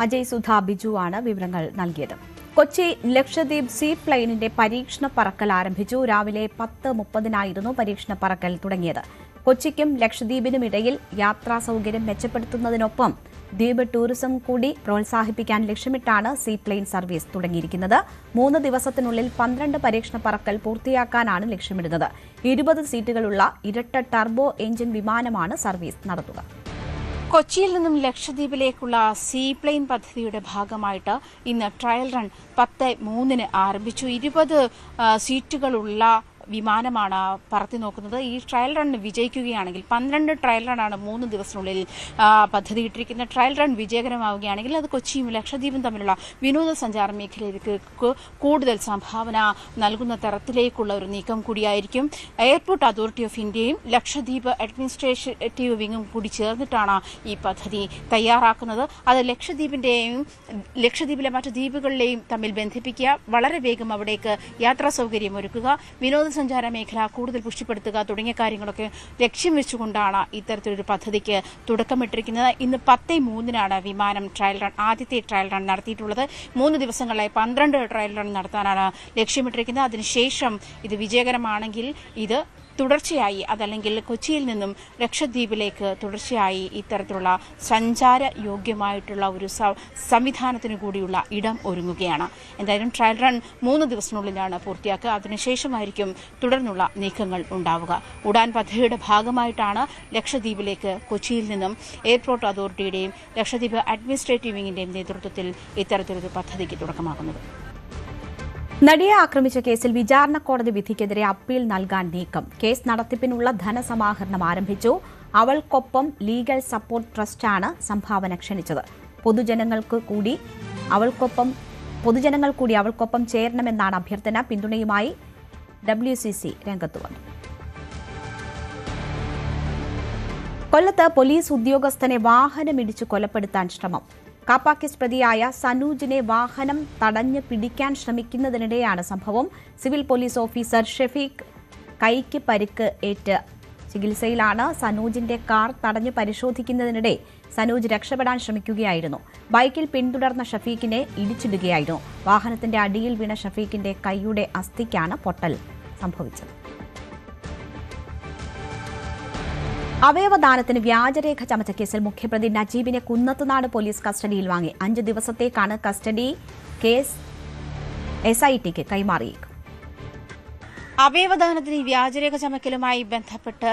അജയ് സുധാ ബിജു ആണ് വിവരങ്ങൾ നൽകിയത്. കൊച്ചി ലക്ഷദ്വീപ് സീ പ്ലെയിനിന്റെ പരീക്ഷണ പറക്കൽ ആരംഭിച്ചു. രാവിലെ 10:30 പരീക്ഷണ പറക്കൽ തുടങ്ങിയത്. കൊച്ചിക്കും ലക്ഷദ്വീപിനും ഇടയിൽ യാത്രാ സൗകര്യം മെച്ചപ്പെടുത്തുന്നതിനൊപ്പം ദ്വീപ് ടൂറിസം കൂടി പ്രോത്സാഹിപ്പിക്കാൻ ലക്ഷ്യമിട്ടാണ് സീപ്ലെയിൻ സർവീസ് തുടങ്ങിയിരിക്കുന്നത്. 3 ദിവസത്തിനുള്ളിൽ 12 പരീക്ഷണ പറക്കൽ പൂർത്തിയാക്കാനാണ് ലക്ഷ്യമിടുന്നത്. 20 സീറ്റുകളുള്ള ഇരട്ട ടർബോ എഞ്ചിൻ വിമാനമാണ് സർവീസ് നടത്തുക. കൊച്ചിയിൽ നിന്നും ലക്ഷദ്വീപിലേക്കുള്ള സീപ്ലെയിൻ പദ്ധതിയുടെ ഭാഗമായിട്ട് ഇന്ന് ട്രയൽ റൺ 10:03 ആരംഭിച്ചു. 20 സീറ്റുകളുള്ള വിമാനമാണ് പറത്തി നോക്കുന്നത്. ഈ ട്രയൽ റൺ വിജയിക്കുകയാണെങ്കിൽ 12 ട്രയൽ റണ്ണാണ് 3 ദിവസത്തിനുള്ളിൽ പദ്ധതിയിട്ടിരിക്കുന്ന. ട്രയൽ റൺ വിജയകരമാവുകയാണെങ്കിൽ അത് കൊച്ചിയും ലക്ഷദ്വീപും തമ്മിലുള്ള വിനോദസഞ്ചാര മേഖലയിലേക്ക് കൂടുതൽ സംഭാവന നൽകുന്ന തരത്തിലേക്കുള്ള ഒരു നീക്കം കൂടിയായിരിക്കും. എയർപോർട്ട് അതോറിറ്റി ഓഫ് ഇന്ത്യയും ലക്ഷദ്വീപ് അഡ്മിനിസ്ട്രേറ്റീവ് വിങ്ങും കൂടി ചേർന്നിട്ടാണ് ഈ പദ്ധതി തയ്യാറാക്കുന്നത്. അത് ലക്ഷദ്വീപിലെ മറ്റു ദ്വീപുകളിലെയും തമ്മിൽ ബന്ധിപ്പിക്കുക, വളരെ വേഗം അവിടേക്ക് യാത്രാ സൗകര്യം ഒരുക്കുക, വിനോദസഞ്ചാര മേഖല കൂടുതൽ പുഷ്ടിപ്പെടുത്തുക തുടങ്ങിയ കാര്യങ്ങളൊക്കെ ലക്ഷ്യം വെച്ചുകൊണ്ടാണ് ഇത്തരത്തിലൊരു പദ്ധതിക്ക് തുടക്കമിട്ടിരിക്കുന്നത്. ഇന്ന് 10:03 വിമാനം ട്രയൽ റൺ ആദ്യത്തെ ട്രയൽ റൺ നടത്തിയിട്ടുള്ളത്. 3 ദിവസങ്ങളിലായി 12 ട്രയൽ റൺ നടത്താനാണ് ലക്ഷ്യമിട്ടിരിക്കുന്നത്. അതിനുശേഷം ഇത് വിജയകരമാണെങ്കിൽ ഇത് തുടർച്ചയായി അതല്ലെങ്കിൽ കൊച്ചിയിൽ നിന്നും ലക്ഷദ്വീപിലേക്ക് തുടർച്ചയായി ഇത്തരത്തിലുള്ള സഞ്ചാര യോഗ്യമായിട്ടുള്ള ഒരു സംവിധാനത്തിനു കൂടിയുള്ള ഇടം ഒരുങ്ങുകയാണ്. എന്തായാലും ട്രയൽ റൺ 3 ദിവസത്തിനുള്ളിലാണ് പൂർത്തിയാക്കുക. അതിനുശേഷമായിരിക്കും തുടർന്നുള്ള നീക്കങ്ങൾ ഉണ്ടാവുക. ഉഡാൻ പദ്ധതിയുടെ ഭാഗമായിട്ടാണ് ലക്ഷദ്വീപിലേക്ക് കൊച്ചിയിൽ നിന്നും എയർപോർട്ട് അതോറിറ്റിയുടെയും ലക്ഷദ്വീപ് അഡ്മിനിസ്ട്രേറ്റീവ് വിങ്ങിന്റെയും നേതൃത്വത്തിൽ ഇത്തരത്തിലൊരു പദ്ധതിക്ക് തുടക്കമാകുന്നത്. നടിയെ ആക്രമിച്ച കേസിൽ വിചാരണ കോടതി വിധിക്കെതിരെ അപ്പീൽ നൽകാൻ നീക്കം. കേസ് നടത്തിപ്പിനുള്ള ധനസമാഹരണം ആരംഭിച്ചു. അവൾക്കൊപ്പം ലീഗൽ സപ്പോർട്ട് ട്രസ്റ്റാണ് സംഭാവന ക്ഷണിച്ചത്. പൊതുജനങ്ങൾ കൂടി അവൾക്കൊപ്പം ചേരണമെന്നാണ് അഭ്യർത്ഥന. പിന്തുണയുമായി WCC രംഗത്തു വന്നു. കൊല്ലത്ത് പോലീസ് ഉദ്യോഗസ്ഥനെ വാഹനമിടിച്ച് കൊലപ്പെടുത്താൻ ശ്രമം. കാപ്പാക്കേസ് പ്രതിയായ സനൂജിനെ വാഹനം തടഞ്ഞ് പിടിക്കാൻ ശ്രമിക്കുന്നതിനിടെയാണ് സംഭവം. സിവിൽ പോലീസ് ഓഫീസർ ഷെഫീഖ് കൈക്ക് പരിക്ക് ഏറ്റ് ചികിത്സയിലാണ്. സനൂജിന്റെ കാർ തടഞ്ഞു പരിശോധിക്കുന്നതിനിടെ സനൂജ് രക്ഷപ്പെടാൻ ശ്രമിക്കുകയായിരുന്നു. ബൈക്കിൽ പിന്തുടർന്ന ഷഫീഖിനെ ഇടിച്ചിടുകയായിരുന്നു. വാഹനത്തിന്റെ അടിയിൽ വീണ ഷഫീഖിന്റെ കൈയുടെ അസ്ഥിക്കാണ് പൊട്ടൽ സംഭവിച്ചത്. അവയവദാനത്തിന് വ്യാജരേഖ ചമച്ച കേസിൽ മുഖ്യപ്രതി നജീബിനെ കുന്നത്തുനാട് പോലീസ് കസ്റ്റഡിയിൽ വാങ്ങി. 5 ദിവസത്തേക്കാണ് കസ്റ്റഡി. കേസ് SITക്ക് കൈമാറിയേക്കും. അവയവദാനത്തിന് വ്യാജരേഖ ചമക്കലുമായി ബന്ധപ്പെട്ട്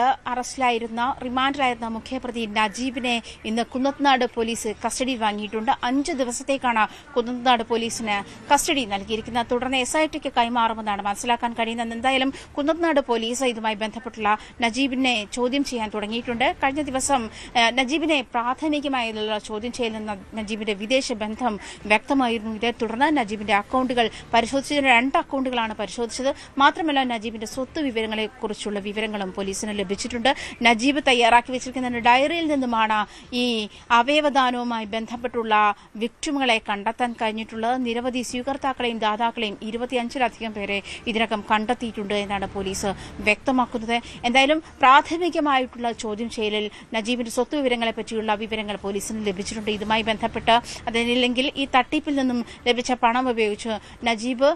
റിമാൻഡിലായിരുന്ന മുഖ്യപ്രതി നജീബിനെ ഇന്ന് കുന്നത്തുനാട് പോലീസ് കസ്റ്റഡിയിൽ വാങ്ങിയിട്ടുണ്ട്. 5 ദിവസത്തേക്കാണ് കുന്നത്തുനാട് പോലീസിന് കസ്റ്റഡി നൽകിയിരിക്കുന്നത്. തുടർന്ന് SITക്ക് കൈമാറുമെന്നാണ് മനസ്സിലാക്കാൻ കഴിയുന്നത്. എന്തായാലും കുന്നത്തുനാട് പോലീസ് ഇതുമായി ബന്ധപ്പെട്ടുള്ള നജീബിനെ ചോദ്യം ചെയ്യാൻ തുടങ്ങിയിട്ടുണ്ട്. കഴിഞ്ഞ ദിവസം നജീബിനെ പ്രാഥമികമായുള്ള ചോദ്യം ചെയ്യൽ നിന്ന് നജീബിന്റെ വിദേശ ബന്ധം വ്യക്തമായിരുന്നു. ഇതേ തുടർന്ന് നജീബിന്റെ അക്കൗണ്ടുകൾ പരിശോധിച്ചത് 2 അക്കൗണ്ടുകളാണ് പരിശോധിച്ചത്. മാത്രമല്ല നജീബിന്റെ സ്വത്ത് വിവരങ്ങളെക്കുറിച്ചുള്ള വിവരങ്ങളും പോലീസിന് ലഭിച്ചിട്ടുണ്ട്. നജീബ് തയ്യാറാക്കി വെച്ചിരിക്കുന്ന ഡയറിയിൽ നിന്നുമാണ് ഈ അവയവദാനവുമായി ബന്ധപ്പെട്ടുള്ള വിക്ടിമുകളെ കണ്ടെത്താൻ കഴിഞ്ഞിട്ടുള്ളത്. നിരവധി സ്വീകർത്താക്കളെയും ദാതാക്കളെയും 25-ലധികം പേരെ ഇതിനകം കണ്ടെത്തിയിട്ടുണ്ട് എന്നാണ് പോലീസ് വ്യക്തമാക്കുന്നത്. എന്തായാലും പ്രാഥമികമായിട്ടുള്ള ചോദ്യം ചെയ്യലിൽ നജീബിന്റെ സ്വത്ത് വിവരങ്ങളെ പറ്റിയുള്ള വിവരങ്ങൾ പോലീസിന് ലഭിച്ചിട്ടുണ്ട്. ഇതുമായി ബന്ധപ്പെട്ട് അതില്ലെങ്കിൽ ഈ തട്ടിപ്പിൽ നിന്നും ലഭിച്ച പണം ഉപയോഗിച്ച് നജീബ്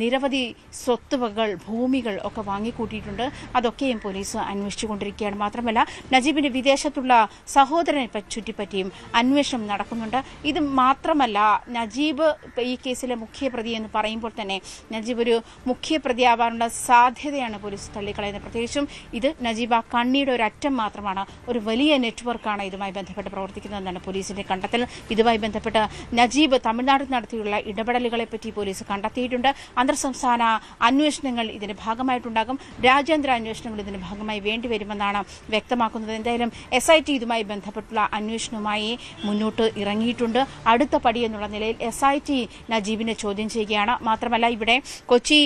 നിരവധി സ്വത്തുവകൾ ഭൂമികൾ ഒക്കെ വാങ്ങിക്കൂട്ടിയിട്ടുണ്ട്. അതൊക്കെയും പോലീസ് അന്വേഷിച്ചുകൊണ്ടിരിക്കുകയാണ്. മാത്രമല്ല നജീബിന്റെ വിദേശത്തുള്ള സഹോദരനെ ചുറ്റിപ്പറ്റിയും അന്വേഷണം നടക്കുന്നുണ്ട്. ഇത് മാത്രമല്ല നജീബ് ഈ കേസിലെ മുഖ്യപ്രതി എന്ന് പറയുമ്പോൾ തന്നെ നജീബ് ഒരു മുഖ്യപ്രതിയാവാനുള്ള സാധ്യതയാണ് പോലീസ് തള്ളിക്കളയുന്നത്. പ്രത്യേകിച്ചും ഇത് നജീബ് ആ കണ്ണിയുടെ ഒരു അറ്റം മാത്രമാണ്. ഒരു വലിയ നെറ്റ്വർക്കാണ് ഇതുമായി ബന്ധപ്പെട്ട് പ്രവർത്തിക്കുന്നതെന്നാണ് പോലീസിന്റെ കണ്ടെത്തൽ. ഇതുമായി ബന്ധപ്പെട്ട് നജീബ് തമിഴ്നാട്ടിൽ നടത്തിയുള്ള ഇടപെടലുകളെ പറ്റി പോലീസ് കണ്ടെത്തിയിട്ടുണ്ട്. അന്തർ സംസ്ഥാന അന്വേഷണങ്ങൾ ഇതിന്റെ ഭാഗമായിട്ടുണ്ടാകും. രാജ്യാന്തര അന്വേഷണങ്ങൾ ഇതിന്റെ ഭാഗമായി വേണ്ടിവരുമെന്നാണ് വ്യക്തമാക്കുന്നത്. എന്തായാലും SIT ഇതുമായി ബന്ധപ്പെട്ടുള്ള അന്വേഷണവുമായി മുന്നോട്ട് ഇറങ്ങിയിട്ടുണ്ട്. അടുത്ത പടി എന്നുള്ള നിലയിൽ SIT നജീബിനെ ചോദ്യം ചെയ്യുകയാണ്. മാത്രമല്ല ഇവിടെ കൊച്ചി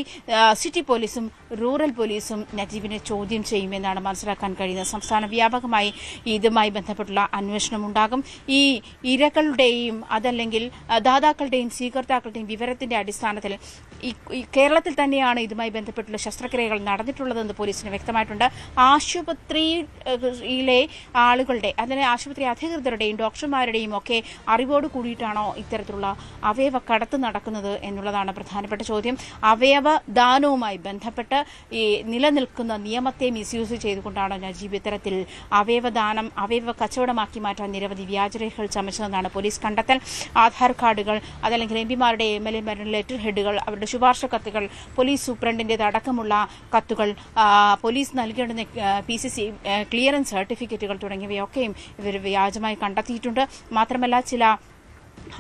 സിറ്റി പോലീസും റൂറൽ പോലീസും നജീബിനെ ചോദ്യം ചെയ്യുമെന്നാണ് മനസ്സിലാക്കാൻ കഴിയുന്നത്. സംസ്ഥാന വ്യാപകമായി ഇതുമായി ബന്ധപ്പെട്ടുള്ള അന്വേഷണം ഉണ്ടാകും. ഈ ഇരകളുടെയും അതല്ലെങ്കിൽ ദാതാക്കളുടെയും സ്വീകർത്താക്കളുടെയും വിവരത്തിന്റെ അടിസ്ഥാനത്തിൽ ഈ കേരളത്തിൽ തന്നെയാണ് ഇതുമായി ബന്ധപ്പെട്ടുള്ള ശസ്ത്രക്രിയകൾ നടന്നിട്ടുള്ളതെന്ന് പോലീസിന് വ്യക്തമായിട്ടുണ്ട്. ആശുപത്രിയിലെ ആളുകളുടെ, അതിന് ആശുപത്രി അധികൃതരുടെയും ഡോക്ടർമാരുടെയും ഒക്കെ അറിവോട് കൂടിയിട്ടാണോ ഇത്തരത്തിലുള്ള അവയവ കടത്ത് നടക്കുന്നത് എന്നുള്ളതാണ് പ്രധാനപ്പെട്ട ചോദ്യം. അവയവ ദാനവുമായി ബന്ധപ്പെട്ട് ഈ നിലനിൽക്കുന്ന നിയമത്തെ മിസ്യൂസ് ചെയ്തുകൊണ്ടാണ് നജീബ് ഇത്തരത്തിൽ അവയവദാനം, അവയവ കച്ചവടമാക്കി മാറ്റാൻ നിരവധി വ്യാജരേഖകൾ ചമച്ചതെന്നാണ് പോലീസ് കണ്ടെത്തൽ. ആധാർ കാർഡുകൾ, അതല്ലെങ്കിൽ എംപിമാരുടെ MLA-മാരുടെ ലെറ്റർ ഹെഡുകൾ, അവരുടെ ശുപാർശ കത്തുകൾ, പോലീസ് സൂപ്രണ്ടിൻ്റേത് അടക്കമുള്ള കത്തുകൾ, പോലീസ് നൽകേണ്ടുന്ന PCC ക്ലിയറൻസ് സർട്ടിഫിക്കറ്റുകൾ തുടങ്ങിയവയൊക്കെയും ഇവർ വ്യാജമായി കണ്ടെത്തിയിട്ടുണ്ട്. മാത്രമല്ല ചില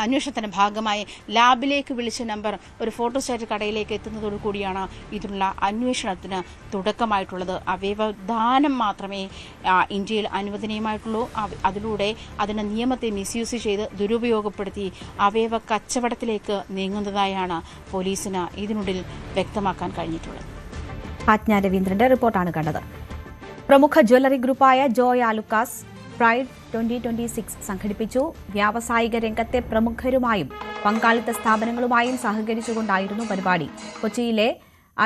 അന്വേഷണത്തിന്റെ ഭാഗമായി ലാബിലേക്ക് വിളിച്ച നമ്പർ ഒരു ഫോട്ടോസ്റ്റാറ്റ് കടയിലേക്ക് എത്തുന്നതോടു കൂടിയാണ് ഇതിനുള്ള അന്വേഷണത്തിന് തുടക്കമായിട്ടുള്ളത്. അവയവദാനം മാത്രമേ ഇന്ത്യയിൽ അനുവദനീയമായിട്ടുള്ളൂ. അതിലൂടെ അതിന് നിയമത്തെ മിസ്യൂസ് ചെയ്ത് ദുരുപയോഗപ്പെടുത്തി അവയവ കച്ചവടത്തിലേക്ക് നീങ്ങുന്നതായാണ് പോലീസിന് ഇതിനുള്ളിൽ വ്യക്തമാക്കാൻ കഴിഞ്ഞിട്ടുള്ളത്. ആജ്ഞ രവീന്ദ്രന്റെ റിപ്പോർട്ടാണ് കണ്ടത്. പ്രമുഖ ജ്വല്ലറി ഗ്രൂപ്പായ ജോയ് ആലുക്കാസ് പ്രൈഡ് 2026 സംഘടിപ്പിച്ചു. വ്യാവസായിക രംഗത്തെ പ്രമുഖരുമായും പങ്കാളിത്ത സ്ഥാപനങ്ങളുമായും സഹകരിച്ചുകൊണ്ടായിരുന്നു പരിപാടി. കൊച്ചിയിലെ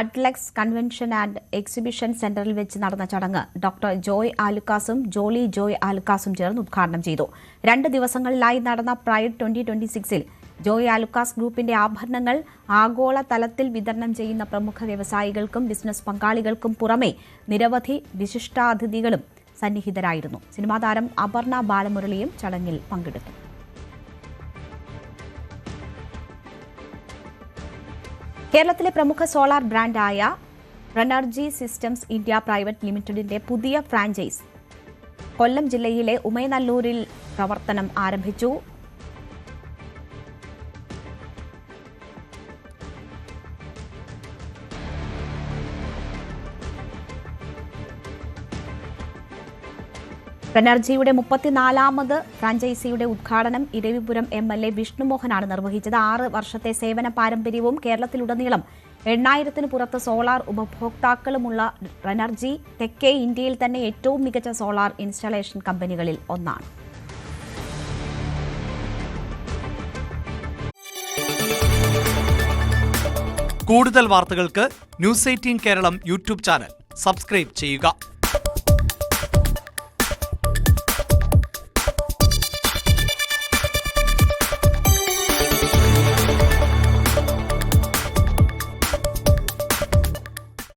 അഡ്ലക്സ് കൺവെൻഷൻ ആൻഡ് എക്സിബിഷൻ സെന്ററിൽ വെച്ച് നടന്ന ചടങ്ങ് ഡോക്ടർ ജോയ് ആലുക്കാസും ജോളി ജോയ് ആലുക്കാസും ചേർന്ന് ഉദ്ഘാടനം ചെയ്തു. 2 ദിവസങ്ങളിലായി നടന്ന പ്രൈഡ് 2026-ൽ ജോയ് ആലുക്കാസ് ഗ്രൂപ്പിന്റെ ആഭരണങ്ങൾ ആഗോള തലത്തിൽ വിതരണം ചെയ്യുന്ന പ്രമുഖ വ്യവസായികൾക്കും ബിസിനസ് പങ്കാളികൾക്കും പുറമെ നിരവധി വിശിഷ്ടാതിഥികളും സന്നിഹിതരായിരുന്നു. സിനിമാ താരം അപർണ ബാലമുരളിയും ചടങ്ങിൽ പങ്കെടുത്തു. കേരളത്തിലെ പ്രമുഖ സോളാർ ബ്രാൻഡായ റെനർജി സിസ്റ്റംസ് ഇന്ത്യ പ്രൈവറ്റ് ലിമിറ്റഡിന്റെ പുതിയ ഫ്രാഞ്ചൈസ് കൊല്ലം ജില്ലയിലെ ഉമയനല്ലൂരിൽ പ്രവർത്തനം ആരംഭിച്ചു. റെനർജിയുടെ 34ാമത് ഫ്രാഞ്ചൈസിയുടെ ഉദ്ഘാടനം ഇരവിപുരം MLA വിഷ്ണുമോഹനാണ് നിർവഹിച്ചത്. 6 വർഷത്തെ സേവന പാരമ്പര്യവും കേരളത്തിലുടനീളം 8000-ന് പുറത്ത് സോളാർ ഉപഭോക്താക്കളുമുള്ള റെനർജി തെക്കേ ഇന്ത്യയിൽ തന്നെ ഏറ്റവും മികച്ച സോളാർ ഇൻസ്റ്റലേഷൻ കമ്പനികളിൽ ഒന്നാണ്. കൂടുതൽ വാർത്തകൾക്ക് News 18 Keralam YouTube channel subscribe ചെയ്യുക.